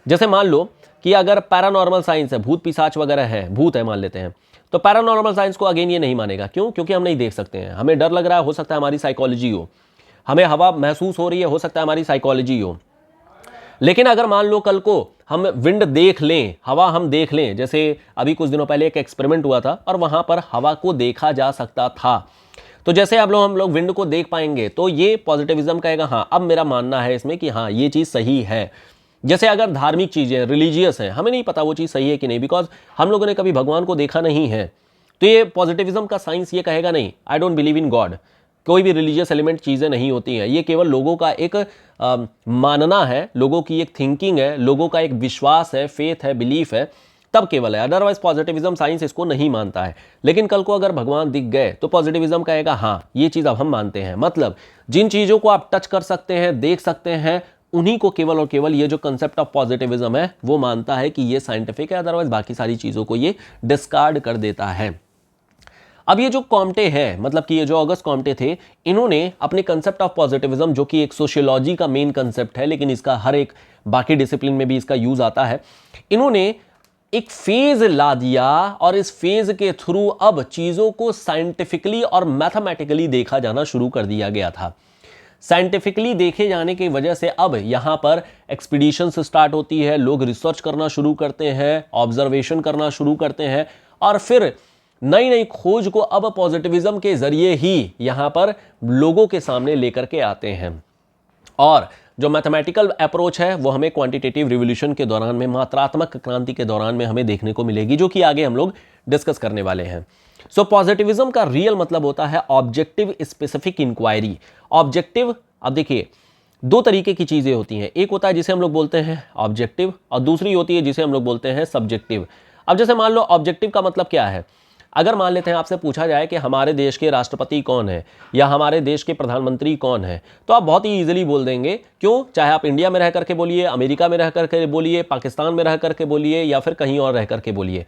A: जैसे मान लो कि अगर पैरानॉर्मल साइंस है, भूत पिशाच वगैरह है, भूत है मान लेते हैं, तो पैरानॉर्मल साइंस को अगेन ये नहीं मानेगा। क्यों? क्योंकि हम नहीं देख सकते हैं, हमें डर लग रहा है, हो सकता है हमारी साइकोलॉजी हो, हमें हवा महसूस हो रही है, हो सकता है हमारी साइकोलॉजी हो। लेकिन अगर मान लो कल को हम विंड देख लें, हवा हम देख लें, जैसे अभी कुछ दिनों पहले एक एक्सपेरिमेंट हुआ था और वहां पर हवा को देखा जा सकता था, तो जैसे अब हम लोग विंड को देख पाएंगे तो ये पॉजिटिविज्म कहेगा हाँ अब मेरा मानना है इसमें कि हाँ ये चीज़ सही है। जैसे अगर धार्मिक चीज़ें, रिलीजियस हैं, हमें नहीं पता वो चीज़ सही है कि नहीं, बिकॉज हम लोगों ने कभी भगवान को देखा नहीं है, तो ये पॉजिटिविज्म का साइंस ये कहेगा नहीं I don't believe in God. कोई भी रिलीजियस एलिमेंट चीज़ें नहीं होती हैं, ये केवल लोगों का एक मानना है, लोगों की एक थिंकिंग है, लोगों का एक विश्वास है, फेथ है, बिलीफ है, तब केवल है। अदरवाइज पॉजिटिविज्म साइंस इसको नहीं मानता है। लेकिन कल को अगर भगवान दिख गए तो पॉजिटिविज्म कहेगा हाँ ये चीज़ अब हम मानते हैं। मतलब जिन चीज़ों को आप टच कर सकते हैं, देख सकते हैं, उन्हीं को केवल और केवल ये जो कंसेप्ट ऑफ पॉजिटिविज्म है वो मानता है कि ये साइंटिफिक है, अदरवाइज बाकी सारी चीज़ों को ये डिस्कार्ड कर देता है। अब ये जो कॉम्टे है, मतलब कि ये जो ऑगस्ट कॉम्टे थे, इन्होंने अपने कंसेप्ट ऑफ पॉजिटिविज्म, जो कि एक सोशियोलॉजी का मेन कंसेप्ट है लेकिन इसका हर एक बाकी डिसिप्लिन में भी इसका यूज आता है, इन्होंने एक फेज ला दिया और इस फेज के थ्रू अब चीजों को साइंटिफिकली और मैथमेटिकली देखा जाना शुरू कर दिया गया था। साइंटिफिकली देखे जाने की वजह से अब यहां पर एक्सपीडिशंस स्टार्ट होती है, लोग रिसर्च करना शुरू करते हैं, ऑब्जर्वेशन करना शुरू करते हैं और फिर नई नई खोज को अब पॉजिटिविज्म के जरिए ही यहां पर लोगों के सामने लेकर के आते हैं। और जो मैथमेटिकल अप्रोच है वो हमें क्वांटिटेटिव रिवोल्यूशन के दौरान में, मात्रात्मक क्रांति के दौरान में हमें देखने को मिलेगी, जो कि आगे हम लोग डिस्कस करने वाले हैं। सो पॉजिटिविज्म का रियल मतलब होता है ऑब्जेक्टिव स्पेसिफिक इंक्वायरी। ऑब्जेक्टिव, अब देखिए दो तरीके की चीजें होती हैं, एक होता है जिसे हम लोग बोलते हैं ऑब्जेक्टिव और दूसरी होती है जिसे हम लोग बोलते हैं सब्जेक्टिव। अब जैसे मान लो ऑब्जेक्टिव का मतलब क्या है, अगर मान लेते हैं आपसे पूछा जाए कि हमारे देश के राष्ट्रपति कौन है या हमारे देश के प्रधानमंत्री कौन है, तो आप बहुत ही इजीली बोल देंगे। क्यों? चाहे आप इंडिया में रह करके बोलिए, अमेरिका में रह करके बोलिए, पाकिस्तान में रह करके बोलिए या फिर कहीं और रह करके बोलिए,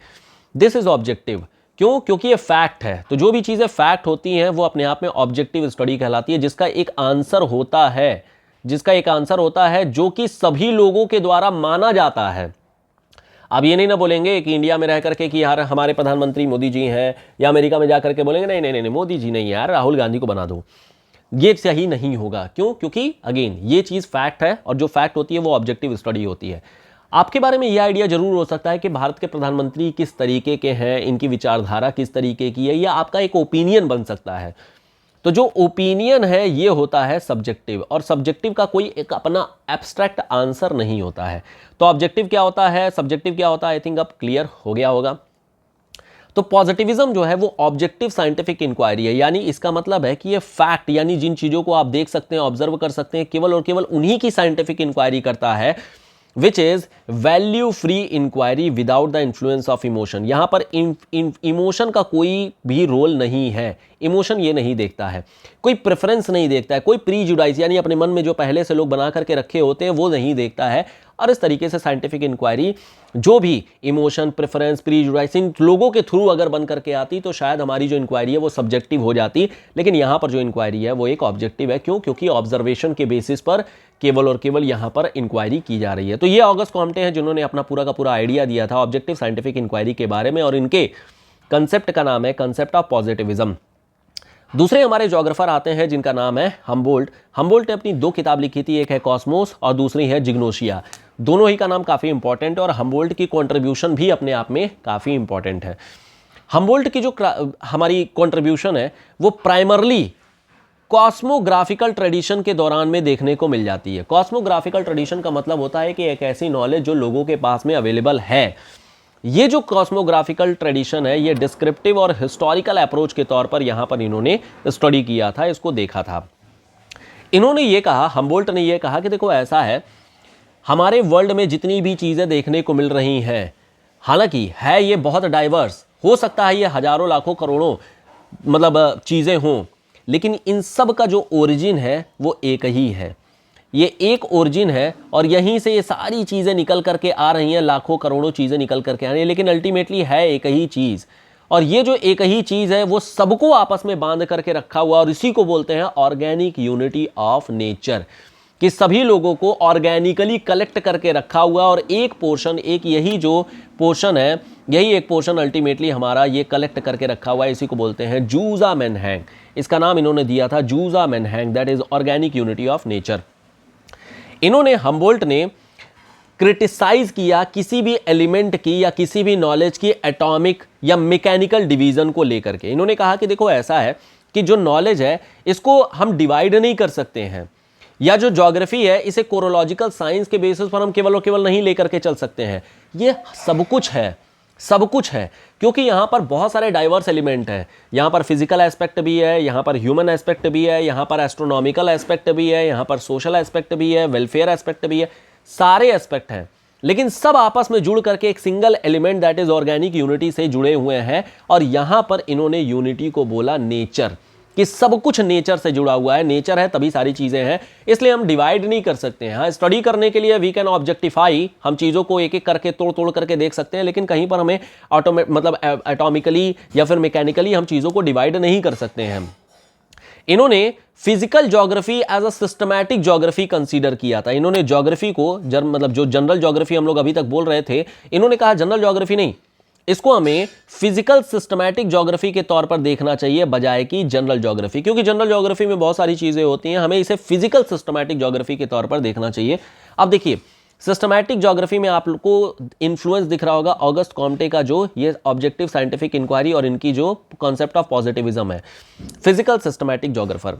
A: दिस इज ऑब्जेक्टिव। क्यों? क्योंकि ये फैक्ट है। तो जो भी चीज़ें फैक्ट होती हैं वो अपने आप में ऑब्जेक्टिव स्टडी कहलाती है, जिसका एक आंसर होता है, जिसका एक आंसर होता है जो कि सभी लोगों के द्वारा माना जाता है। आप ये नहीं ना बोलेंगे कि इंडिया में रह करके कि यार हमारे प्रधानमंत्री मोदी जी हैं, या अमेरिका में जाकर के बोलेंगे नहीं नहीं नहीं मोदी जी नहीं यार राहुल गांधी को बना दो, ये सही नहीं होगा। क्यों? क्योंकि अगेन ये चीज़ फैक्ट है और जो फैक्ट होती है वो ऑब्जेक्टिव स्टडी होती है। आपके बारे में यह आइडिया जरूर हो सकता है कि भारत के प्रधानमंत्री किस तरीके के हैं, इनकी विचारधारा किस तरीके की है, या आपका एक ओपिनियन बन सकता है। तो जो ओपिनियन है ये होता है सब्जेक्टिव, और सब्जेक्टिव का कोई एक अपना एब्स्ट्रैक्ट आंसर नहीं होता है। तो ऑब्जेक्टिव क्या होता है, सब्जेक्टिव क्या होता है, आई थिंक अब क्लियर हो गया होगा। तो पॉजिटिविज्म जो है वो ऑब्जेक्टिव साइंटिफिक इंक्वायरी है, यानी इसका मतलब है कि ये फैक्ट, यानी जिन चीजों को आप देख सकते हैं, ऑब्जर्व कर सकते हैं, केवल और केवल उन्हीं की साइंटिफिक इंक्वायरी करता है, which is value free inquiry without the influence of emotion. यहां पर इमोशन का कोई भी रोल नहीं है, इमोशन ये नहीं देखता है, कोई प्रेफरेंस नहीं देखता है, कोई प्रीजुडाइस यानी अपने मन में जो पहले से लोग बना करके रखे होते हैं वो नहीं देखता है। और इस तरीके से साइंटिफिक इंक्वायरी जो भी इमोशन, प्रेफरेंस, प्रीजुडाइस इन लोगों के थ्रू अगर बन करके आती तो शायद हमारी जो इंक्वायरी है वो सब्जेक्टिव हो जाती, लेकिन यहां पर जो इंक्वायरी है वो एक ऑब्जेक्टिव है। क्यों? क्योंकि ऑब्जर्वेशन के बेसिस पर केवल और केवल यहां पर इंक्वायरी की जा रही है। तो ये ऑगस्ट कॉम्टे हैं जिन्होंने अपना पूरा का पूरा आइडिया दिया था ऑब्जेक्टिव साइंटिफिक इंक्वायरी के बारे में, और इनके कंसेप्ट का नाम है कंसेप्ट ऑफ पॉजिटिविज्म। दूसरे हमारे ज्योग्राफर आते हैं जिनका नाम है हम्बोल्ट। हम्बोल्ट ने अपनी दो किताब लिखी थी, एक है कॉस्मोस और दूसरी है जिग्नोसिया। दोनों ही का नाम काफ़ी इंपॉर्टेंट है और हम्बोल्ट की कंट्रीब्यूशन भी अपने आप में काफ़ी इंपॉर्टेंट है। हम्बोल्ट की जो हमारी कंट्रीब्यूशन है वो प्राइमरली कॉस्मोग्राफिकल ट्रेडिशन के दौरान में देखने को मिल जाती है। कॉस्मोग्राफिकल ट्रेडिशन का मतलब होता है कि एक ऐसी नॉलेज जो लोगों के पास में अवेलेबल है। ये जो कॉस्मोग्राफिकल ट्रेडिशन है ये डिस्क्रिप्टिव और हिस्टोरिकल अप्रोच के तौर पर यहां पर इन्होंने स्टडी किया था, इसको देखा था। इन्होंने ये कहा, हम्बोल्ट ने ये कहा कि देखो ऐसा है, हमारे वर्ल्ड में जितनी भी चीज़ें देखने को मिल रही हैं, हालांकि है ये बहुत डाइवर्स, हो सकता है ये हजारों लाखों करोड़ों मतलब चीज़ें हों, लेकिन इन सब का जो ओरिजिन है वो एक ही है। ये एक ओरिजिन है और यहीं से ये सारी चीज़ें निकल करके आ रही हैं, लाखों करोड़ों चीज़ें निकल करके आ रही हैं, लेकिन अल्टीमेटली है एक ही चीज़। और ये जो एक ही चीज़ है वो सबको आपस में बांध करके रखा हुआ, और इसी को बोलते हैं ऑर्गेनिक यूनिटी ऑफ नेचर, कि सभी लोगों को ऑर्गेनिकली कलेक्ट करके रखा हुआ, और एक पोर्शन, एक यही जो पोर्शन है, यही एक पोर्शन अल्टीमेटली हमारा ये कलेक्ट करके रखा हुआ है, इसी को बोलते हैं जूजा मेनहैंग। इसका नाम इन्होंने दिया था Zusammenhang, that is organic unity of nature. इन्होंने, हम्बोल्ट ने क्रिटिसाइज किया किसी भी एलिमेंट की या किसी भी नॉलेज की एटॉमिक या मैकेनिकल डिवीजन को लेकर के। इन्होंने कहा कि देखो ऐसा है कि जो नॉलेज है इसको हम डिवाइड नहीं कर सकते हैं, या जो ज्योग्राफी है इसे कोरोलॉजिकल साइंस के बेसिस पर हम केवल और केवल नहीं लेकर के चल सकते हैं। ये सब कुछ है, सब कुछ है, क्योंकि यहां पर बहुत सारे डाइवर्स एलिमेंट हैं। यहां पर फिजिकल एस्पेक्ट भी है, यहां पर ह्यूमन एस्पेक्ट भी है, यहां पर एस्ट्रोनॉमिकल एस्पेक्ट भी है, यहां पर सोशल एस्पेक्ट भी है, वेलफेयर एस्पेक्ट भी है, सारे एस्पेक्ट हैं, लेकिन सब आपस में जुड़ करके एक single element that is organic unity से जुड़े हुए हैं। और यहां पर इन्होंने यूनिटी को बोला नेचर, कि सब कुछ नेचर से जुड़ा हुआ है, नेचर है तभी सारी चीजें हैं, इसलिए हम डिवाइड नहीं कर सकते हैं। हाँ, स्टडी करने के लिए वी कैन ऑब्जेक्टिफाई, हम चीजों को एक एक करके तोड़ तोड़ करके देख सकते हैं, लेकिन कहीं पर हमें मतलब एटॉमिकली या फिर मैकेनिकली हम चीजों को डिवाइड नहीं कर सकते हैं। इन्होंने physical geography as a systematic geography consider किया था। इन्होंने ज्योग्राफी को मतलब जो जनरल ज्योग्राफी हम लोग अभी तक बोल रहे थे, इन्होंने कहा जनरल ज्योग्राफी नहीं, इसको हमें फिजिकल सिस्टमैटिक ज्योग्राफी के तौर पर देखना चाहिए बजाय कि जनरल ज्योग्राफी, क्योंकि जनरल ज्योग्राफी में बहुत सारी चीजें होती हैं, हमें इसे फिजिकल सिस्टमैटिक ज्योग्राफी के तौर पर देखना चाहिए। अब देखिए, सिस्टमैटिक ज्योग्राफी में आपको इन्फ्लुएंस दिख रहा होगा ऑगस्ट कॉम्टे का, जो ये ऑब्जेक्टिव साइंटिफिक इंक्वायरी और इनकी जो कॉन्सेप्ट ऑफ पॉजिटिविज्म है। फिजिकल सिस्टमैटिक ज्योग्राफर,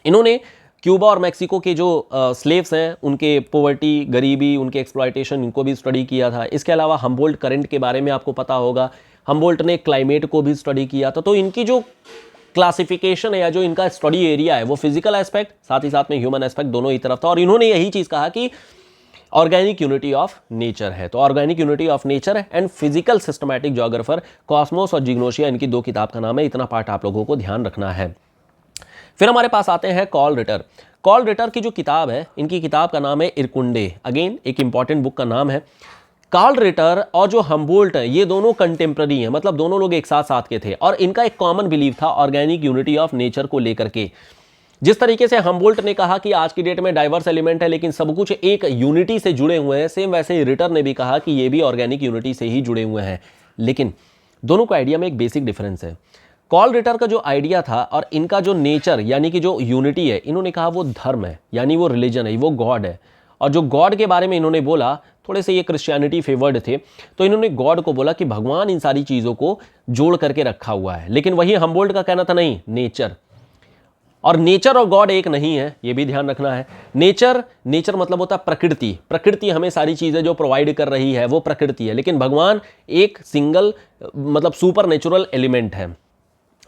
A: इन्होंने क्यूबा और मैक्सिको के जो स्लेव्स हैं उनके पॉवर्टी, गरीबी, उनके एक्सप्लॉयटेशन, इनको भी स्टडी किया था। इसके अलावा हम्बोल्ट करंट के बारे में आपको पता होगा, हम्बोल्ट ने क्लाइमेट को भी स्टडी किया था। तो इनकी जो क्लासिफिकेशन है या जो इनका स्टडी एरिया है वो फिजिकल एस्पेक्ट साथ ही साथ में ह्यूमन एस्पेक्ट दोनों ही तरफ था, और इन्होंने यही चीज कहा कि ऑर्गेनिक यूनिटी ऑफ नेचर है। तो organic unity of nature and physical systematic geographer, Cosmos और जिग्नोसिया, इनकी दो किताब का नाम है। इतना पार्ट आप लोगों को ध्यान रखना है। फिर हमारे पास आते हैं कॉल रिटर। कॉल रिटर की जो किताब है, इनकी किताब का नाम है इरकुंडे, अगेन एक इंपॉर्टेंट बुक का नाम है। कार्ल रिटर और जो हम्बोल्ट है ये दोनों कंटेम्प्ररी हैं, मतलब दोनों लोग एक साथ साथ के थे, और इनका एक कॉमन बिलीव था ऑर्गेनिक यूनिटी ऑफ नेचर को लेकर के। जिस तरीके से हम्बोल्ट ने कहा कि आज की डेट में डाइवर्स एलिमेंट है लेकिन सब कुछ एक यूनिटी से जुड़े हुए हैं, सेम वैसे ही रिटर ने भी कहा कि ये भी ऑर्गेनिक यूनिटी से ही जुड़े हुए हैं। लेकिन दोनों को आइडिया में एक बेसिक डिफरेंस है। कॉल रिटर का जो आइडिया था और इनका जो नेचर यानी कि जो यूनिटी है, इन्होंने कहा वो धर्म है, यानी वो रिलीजन है, वो गॉड है। और जो गॉड के बारे में इन्होंने बोला, थोड़े से ये क्रिश्चियनिटी फेवर्ड थे, तो इन्होंने गॉड को बोला कि भगवान इन सारी चीज़ों को जोड़ करके रखा हुआ है। लेकिन वही हम्बोल्ट का कहना था नहीं, नेचर। और नेचर और गॉड एक नहीं है, ये भी ध्यान रखना है। नेचर मतलब होता है प्रकृति, प्रकृति हमें सारी चीज़ें जो प्रोवाइड कर रही है वो प्रकृति है, लेकिन भगवान एक सिंगल मतलब सुपर नेचुरल एलिमेंट है।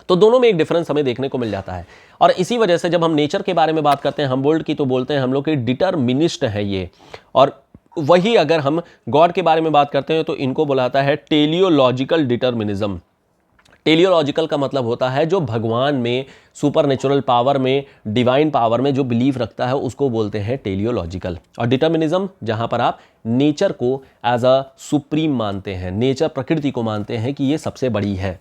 A: तो दोनों में एक डिफरेंस हमें देखने को मिल जाता है। और इसी वजह से जब हम नेचर के बारे में बात करते हैं हम्बोल्ट की, तो बोलते हैं हम लोग कि डिटरमिनिस्ट है ये। और वही अगर हम गॉड के बारे में बात करते हैं तो इनको बुलाता है टेलियोलॉजिकल डिटरमिनिज्म। टेलियोलॉजिकल का मतलब होता है जो भगवान में, सुपर नेचुरल पावर में, डिवाइन पावर में जो बिलीफ रखता है उसको बोलते हैं टेलियोलॉजिकल। और डिटरमिनिज्म जहां पर आप नेचर को एज अ सुप्रीम मानते हैं, नेचर प्रकृति को मानते हैं कि ये सबसे बड़ी है।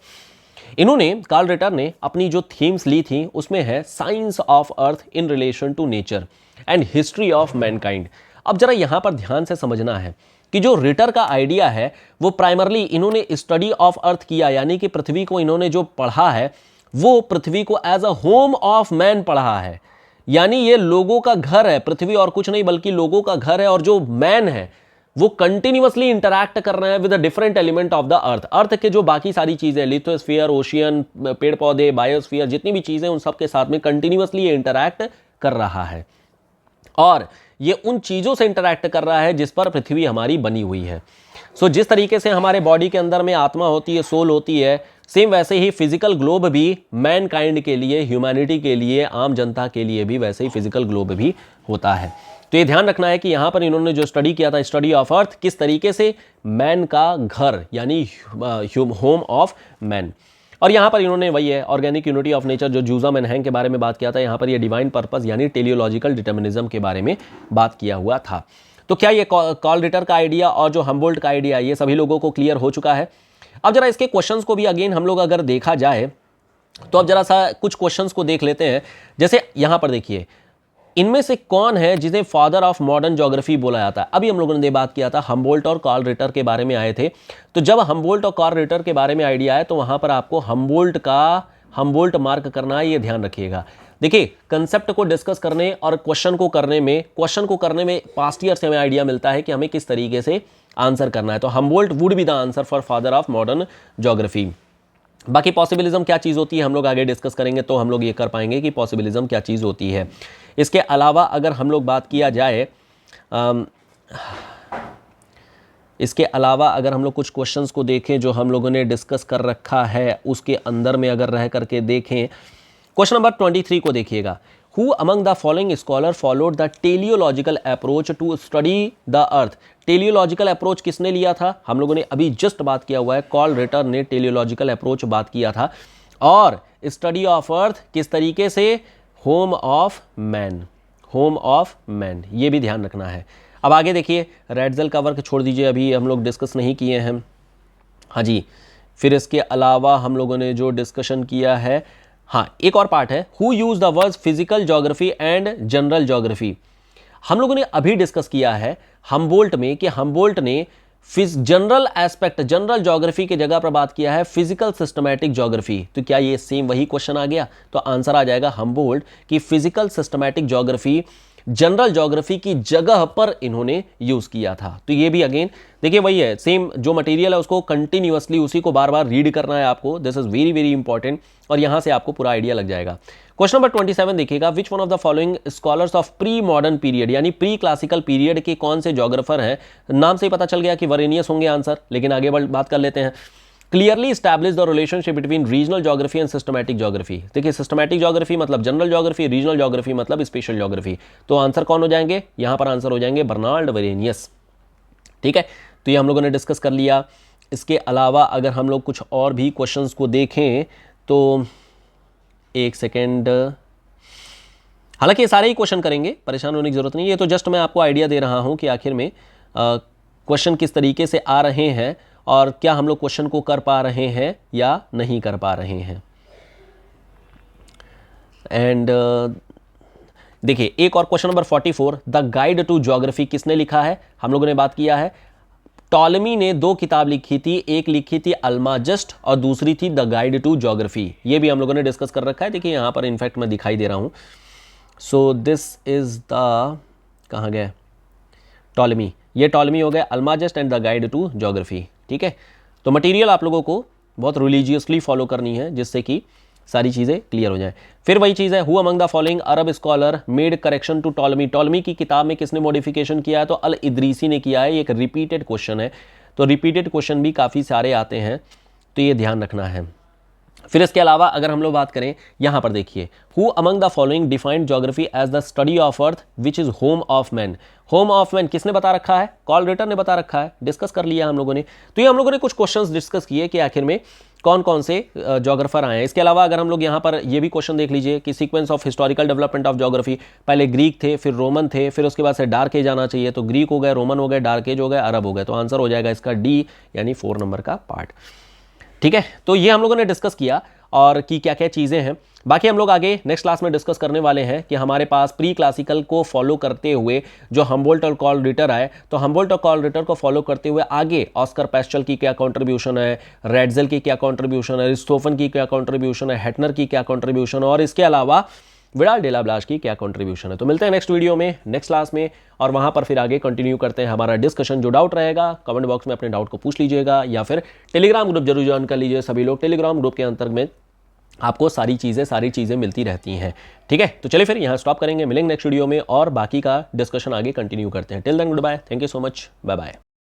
A: इन्होंने, कार्ल रिटर ने अपनी जो थीम्स ली थी उसमें है science of earth in relation to nature and history of mankind. अब जरा यहां पर ध्यान से समझना है कि जो रिटर का आइडिया है वो प्राइमरली इन्होंने स्टडी ऑफ अर्थ किया, यानी कि पृथ्वी को इन्होंने जो पढ़ा है वो पृथ्वी को as a home of man पढ़ा है, यानी ये लोगों का घर है पृथ्वी और कुछ नहीं बल्कि लोगों का घर है। और जो मैन है वो कंटिन्यूअसली इंटरैक्ट कर रहे हैं with the different element of the earth. Earth के जो बाकी सारी चीजें, लिथोस्फीयर, ओशियन, पेड़ पौधे, बायोस्फीयर, जितनी भी चीजें, उन सब के साथ में कंटिन्यूअसली ये इंटरैक्ट कर रहा है और ये उन चीजों से इंटरैक्ट कर रहा है जिस पर पृथ्वी हमारी बनी हुई है। सो जिस तरीके से हमारे बॉडी के अंदर में आत्मा होती है, सोल होती है, सेम वैसे ही फिजिकल ग्लोब भी मैन काइंड के लिए, ह्यूमैनिटी के लिए, आम जनता के लिए भी वैसे ही फिजिकल ग्लोब भी होता है। तो ये ध्यान रखना है कि यहां पर इन्होंने जो स्टडी किया था, स्टडी ऑफ अर्थ, किस तरीके से मैन का घर यानी होम ऑफ मैन, और यहां पर इन्होंने वही है ऑर्गेनिक यूनिटी ऑफ नेचर जो जूजा मैनहैंग के बारे में बात किया था, यहां पर ये डिवाइन पर्पस यानी टेलियोलॉजिकल डिटर्मिनिज्म के बारे में बात किया हुआ था। तो क्या ये कार्ल रिटर का आइडिया और जो हम्बोल्ट का आइडिया, ये सभी लोगों को क्लियर हो चुका है? अब जरा इसके क्वेश्चंस को भी अगेन हम लोग अगर देखा जाए तो अब जरा सा कुछ क्वेश्चंस को देख लेते हैं। जैसे यहां पर देखिए, इनमें से कौन है जिसे फादर ऑफ मॉडर्न ज्योग्राफी बोला जाता है? अभी हम लोगों ने बात किया था, हम्बोल्ट और कार्ल रिटर के बारे में आए थे। तो जब हम्बोल्ट और कार्ल रिटर के बारे में आइडिया आए तो वहां पर आपको हम्बोल्ट मार्क करना है, ये ध्यान रखिएगा। देखिए, कंसेप्ट को डिस्कस करने और क्वेश्चन को करने में पास्ट ईयर से हमें आइडिया मिलता है कि हमें किस तरीके से आंसर करना है। तो Humboldt would be the answer for father of modern geography. बाकी पॉसिबिलिज्म क्या चीज़ होती है हम लोग आगे डिस्कस करेंगे, तो हम लोग ये कर पाएंगे कि पॉसिबिलिज्म क्या चीज़ होती है। इसके अलावा अगर हम लोग बात किया जाए, इसके अलावा अगर हम लोग कुछ क्वेश्चंस को देखें जो हम लोगों ने डिस्कस कर रखा है, उसके अंदर में अगर रह करके देखें, क्वेश्चन नंबर 23 को देखिएगा। Who among the following scholar followed the teleological approach to study the earth? Teleological approach किसने लिया था? हम लोगों ने अभी जस्ट बात किया हुआ है, कार्ल रिटर ने टेलियोलॉजिकल अप्रोच बात किया था। और स्टडी ऑफ अर्थ किस तरीके से? होम ऑफ मैन, ये भी ध्यान रखना है। अब आगे देखिए, रेड्जल का वर्क छोड़ दीजिए, अभी हम लोग डिस्कस नहीं किए हैं। हाँ जी, फिर इसके अलावा हम लोगों ने जो डिस्कशन किया है, हाँ एक और पार्ट है, who use the words physical geography and general geography. हम लोगों ने अभी डिस्कस किया है हम्बोल्ट में कि हम्बोल्ट ने जनरल एस्पेक्ट, जनरल ज्योग्राफी के जगह पर बात किया है फिजिकल सिस्टमैटिक ज्योग्राफी। तो क्या ये सेम वही क्वेश्चन आ गया? तो आंसर आ जाएगा हम्बोल्ट की physical systematic geography general geography की जगह पर इन्होंने यूज किया था। तो ये भी अगेन देखिए वही है, सेम जो मटेरियल है उसको कंटिन्यूअसली उसी को बार बार रीड करना है आपको। This is very very important और यहां से आपको पूरा आइडिया लग जाएगा। क्वेश्चन नंबर 27 देखिएगा, which one of the following scholars of pre modern period यानी प्री क्लासिकल पीरियड के कौन से ज्योग्राफर हैं? नाम से ही पता चल गया कि वरेनियस होंगे आंसर, लेकिन आगे बात कर लेते हैं। Clearly establish the relationship between regional geography and systematic geography. देखिए, सिस्टमैटिक ज्योग्राफी मतलब जनरल ज्योग्राफी, रीजनल ज्योग्राफी मतलब स्पेशल ज्योग्राफी। तो आंसर कौन हो जाएंगे? यहां पर आंसर हो जाएंगे बर्नार्ड वरेनियस। ठीक है, तो ये हम लोगों ने डिस्कस कर लिया। इसके अलावा अगर हम लोग कुछ और भी क्वेश्चंस को देखें तो एक सेकेंड, हालांकि ये सारे ही क्वेश्चन करेंगे, परेशान होने की जरूरत नहीं। ये तो जस्ट मैं आपको आइडिया दे रहा हूं कि आखिर में क्वेश्चन किस तरीके से आ रहे हैं और क्या हम लोग क्वेश्चन को कर पा रहे हैं या नहीं कर पा रहे हैं। एंड देखिए, एक और question number 44, the guide to geography किसने लिखा है? हम लोगों ने बात किया है, टॉलमी ने 2 किताब लिखी थी, एक लिखी थी अल्माजस्ट और दूसरी थी द गाइड टू ज्योग्राफी। ये भी हम लोगों ने डिस्कस कर रखा है। देखिए यहां पर इनफैक्ट मैं दिखाई दे रहा हूं। सो दिस इज द, कहां गए? टॉलमी, ये टॉलमी हो गए, Almagest and the guide to geography. ठीक है, तो मटेरियल आप लोगों को बहुत रिलीजियसली फॉलो करनी है जिससे कि सारी चीज़ें क्लियर हो जाएं। फिर वही चीज़ है, who among the following Arab scholar made correction to Ptolemy. Ptolemy की किताब में किसने मॉडिफिकेशन किया है? तो अल इदरीसी ने किया है। ये एक रिपीटेड क्वेश्चन है, तो रिपीटेड क्वेश्चन भी काफ़ी सारे आते हैं, तो ये ध्यान रखना है। फिर इसके अलावा अगर हम लोग बात करें, यहां पर देखिए, who among the following defined geography as the study of earth which is home of man. Home of man किसने बता रखा है? कार्ल रिटर ने बता रखा है, डिस्कस कर लिया हम लोगों ने। तो ये हम लोगों ने कुछ क्वेश्चंस डिस्कस किए कि आखिर में कौन कौन से ज्योग्राफर आए हैं। इसके अलावा अगर हम लोग यहाँ पर ये भी क्वेश्चन देख लीजिए कि sequence of historical development of geography, पहले ग्रीक थे, फिर रोमन थे, फिर उसके बाद से डार्क एज आना चाहिए। तो ग्रीक हो गए, रोमन हो गए, डार्क एज हो गए, अरब हो गए। तो आंसर हो जाएगा इसका डी यानी 4 नंबर का पार्ट। ठीक है, तो ये हम लोगों ने डिस्कस किया और कि क्या क्या चीज़ें हैं। बाकी हम लोग आगे नेक्स्ट क्लास में डिस्कस करने वाले हैं कि हमारे पास प्री क्लासिकल को फॉलो करते हुए जो हम्बोल्ट और कार्ल रिटर आए, तो हम्बोल्ट और कार्ल रिटर को फॉलो करते हुए आगे ऑस्कर पैस्कल की क्या कंट्रीब्यूशन है, रेड्जल की क्या कंट्रीब्यूशन है, अरिस्टोफन की क्या कंट्रीब्यूशन है, हेटनर की क्या कंट्रीब्यूशन है, और इसके अलावा विडाल डेला ब्लास की क्या कंट्रीब्यूशन है। तो मिलते हैं नेक्स्ट वीडियो में, नेक्स्ट क्लास में, और वहां पर फिर आगे कंटिन्यू करते हैं हमारा डिस्कशन। जो डाउट रहेगा कमेंट बॉक्स में अपने डाउट को पूछ लीजिएगा, या फिर टेलीग्राम ग्रुप जरूर ज्वाइन कर लीजिए। सभी लोग टेलीग्राम ग्रुप के अंतर्गत आपको सारी चीज़ें मिलती रहती हैं। ठीक है, तो चलिए फिर यहाँ स्टॉप करेंगे, मिलेंगे नेक्स्ट वीडियो में और बाकी का डिस्कशन आगे कंटिन्यू करते हैं। Till then goodbye, thank you so much, bye bye.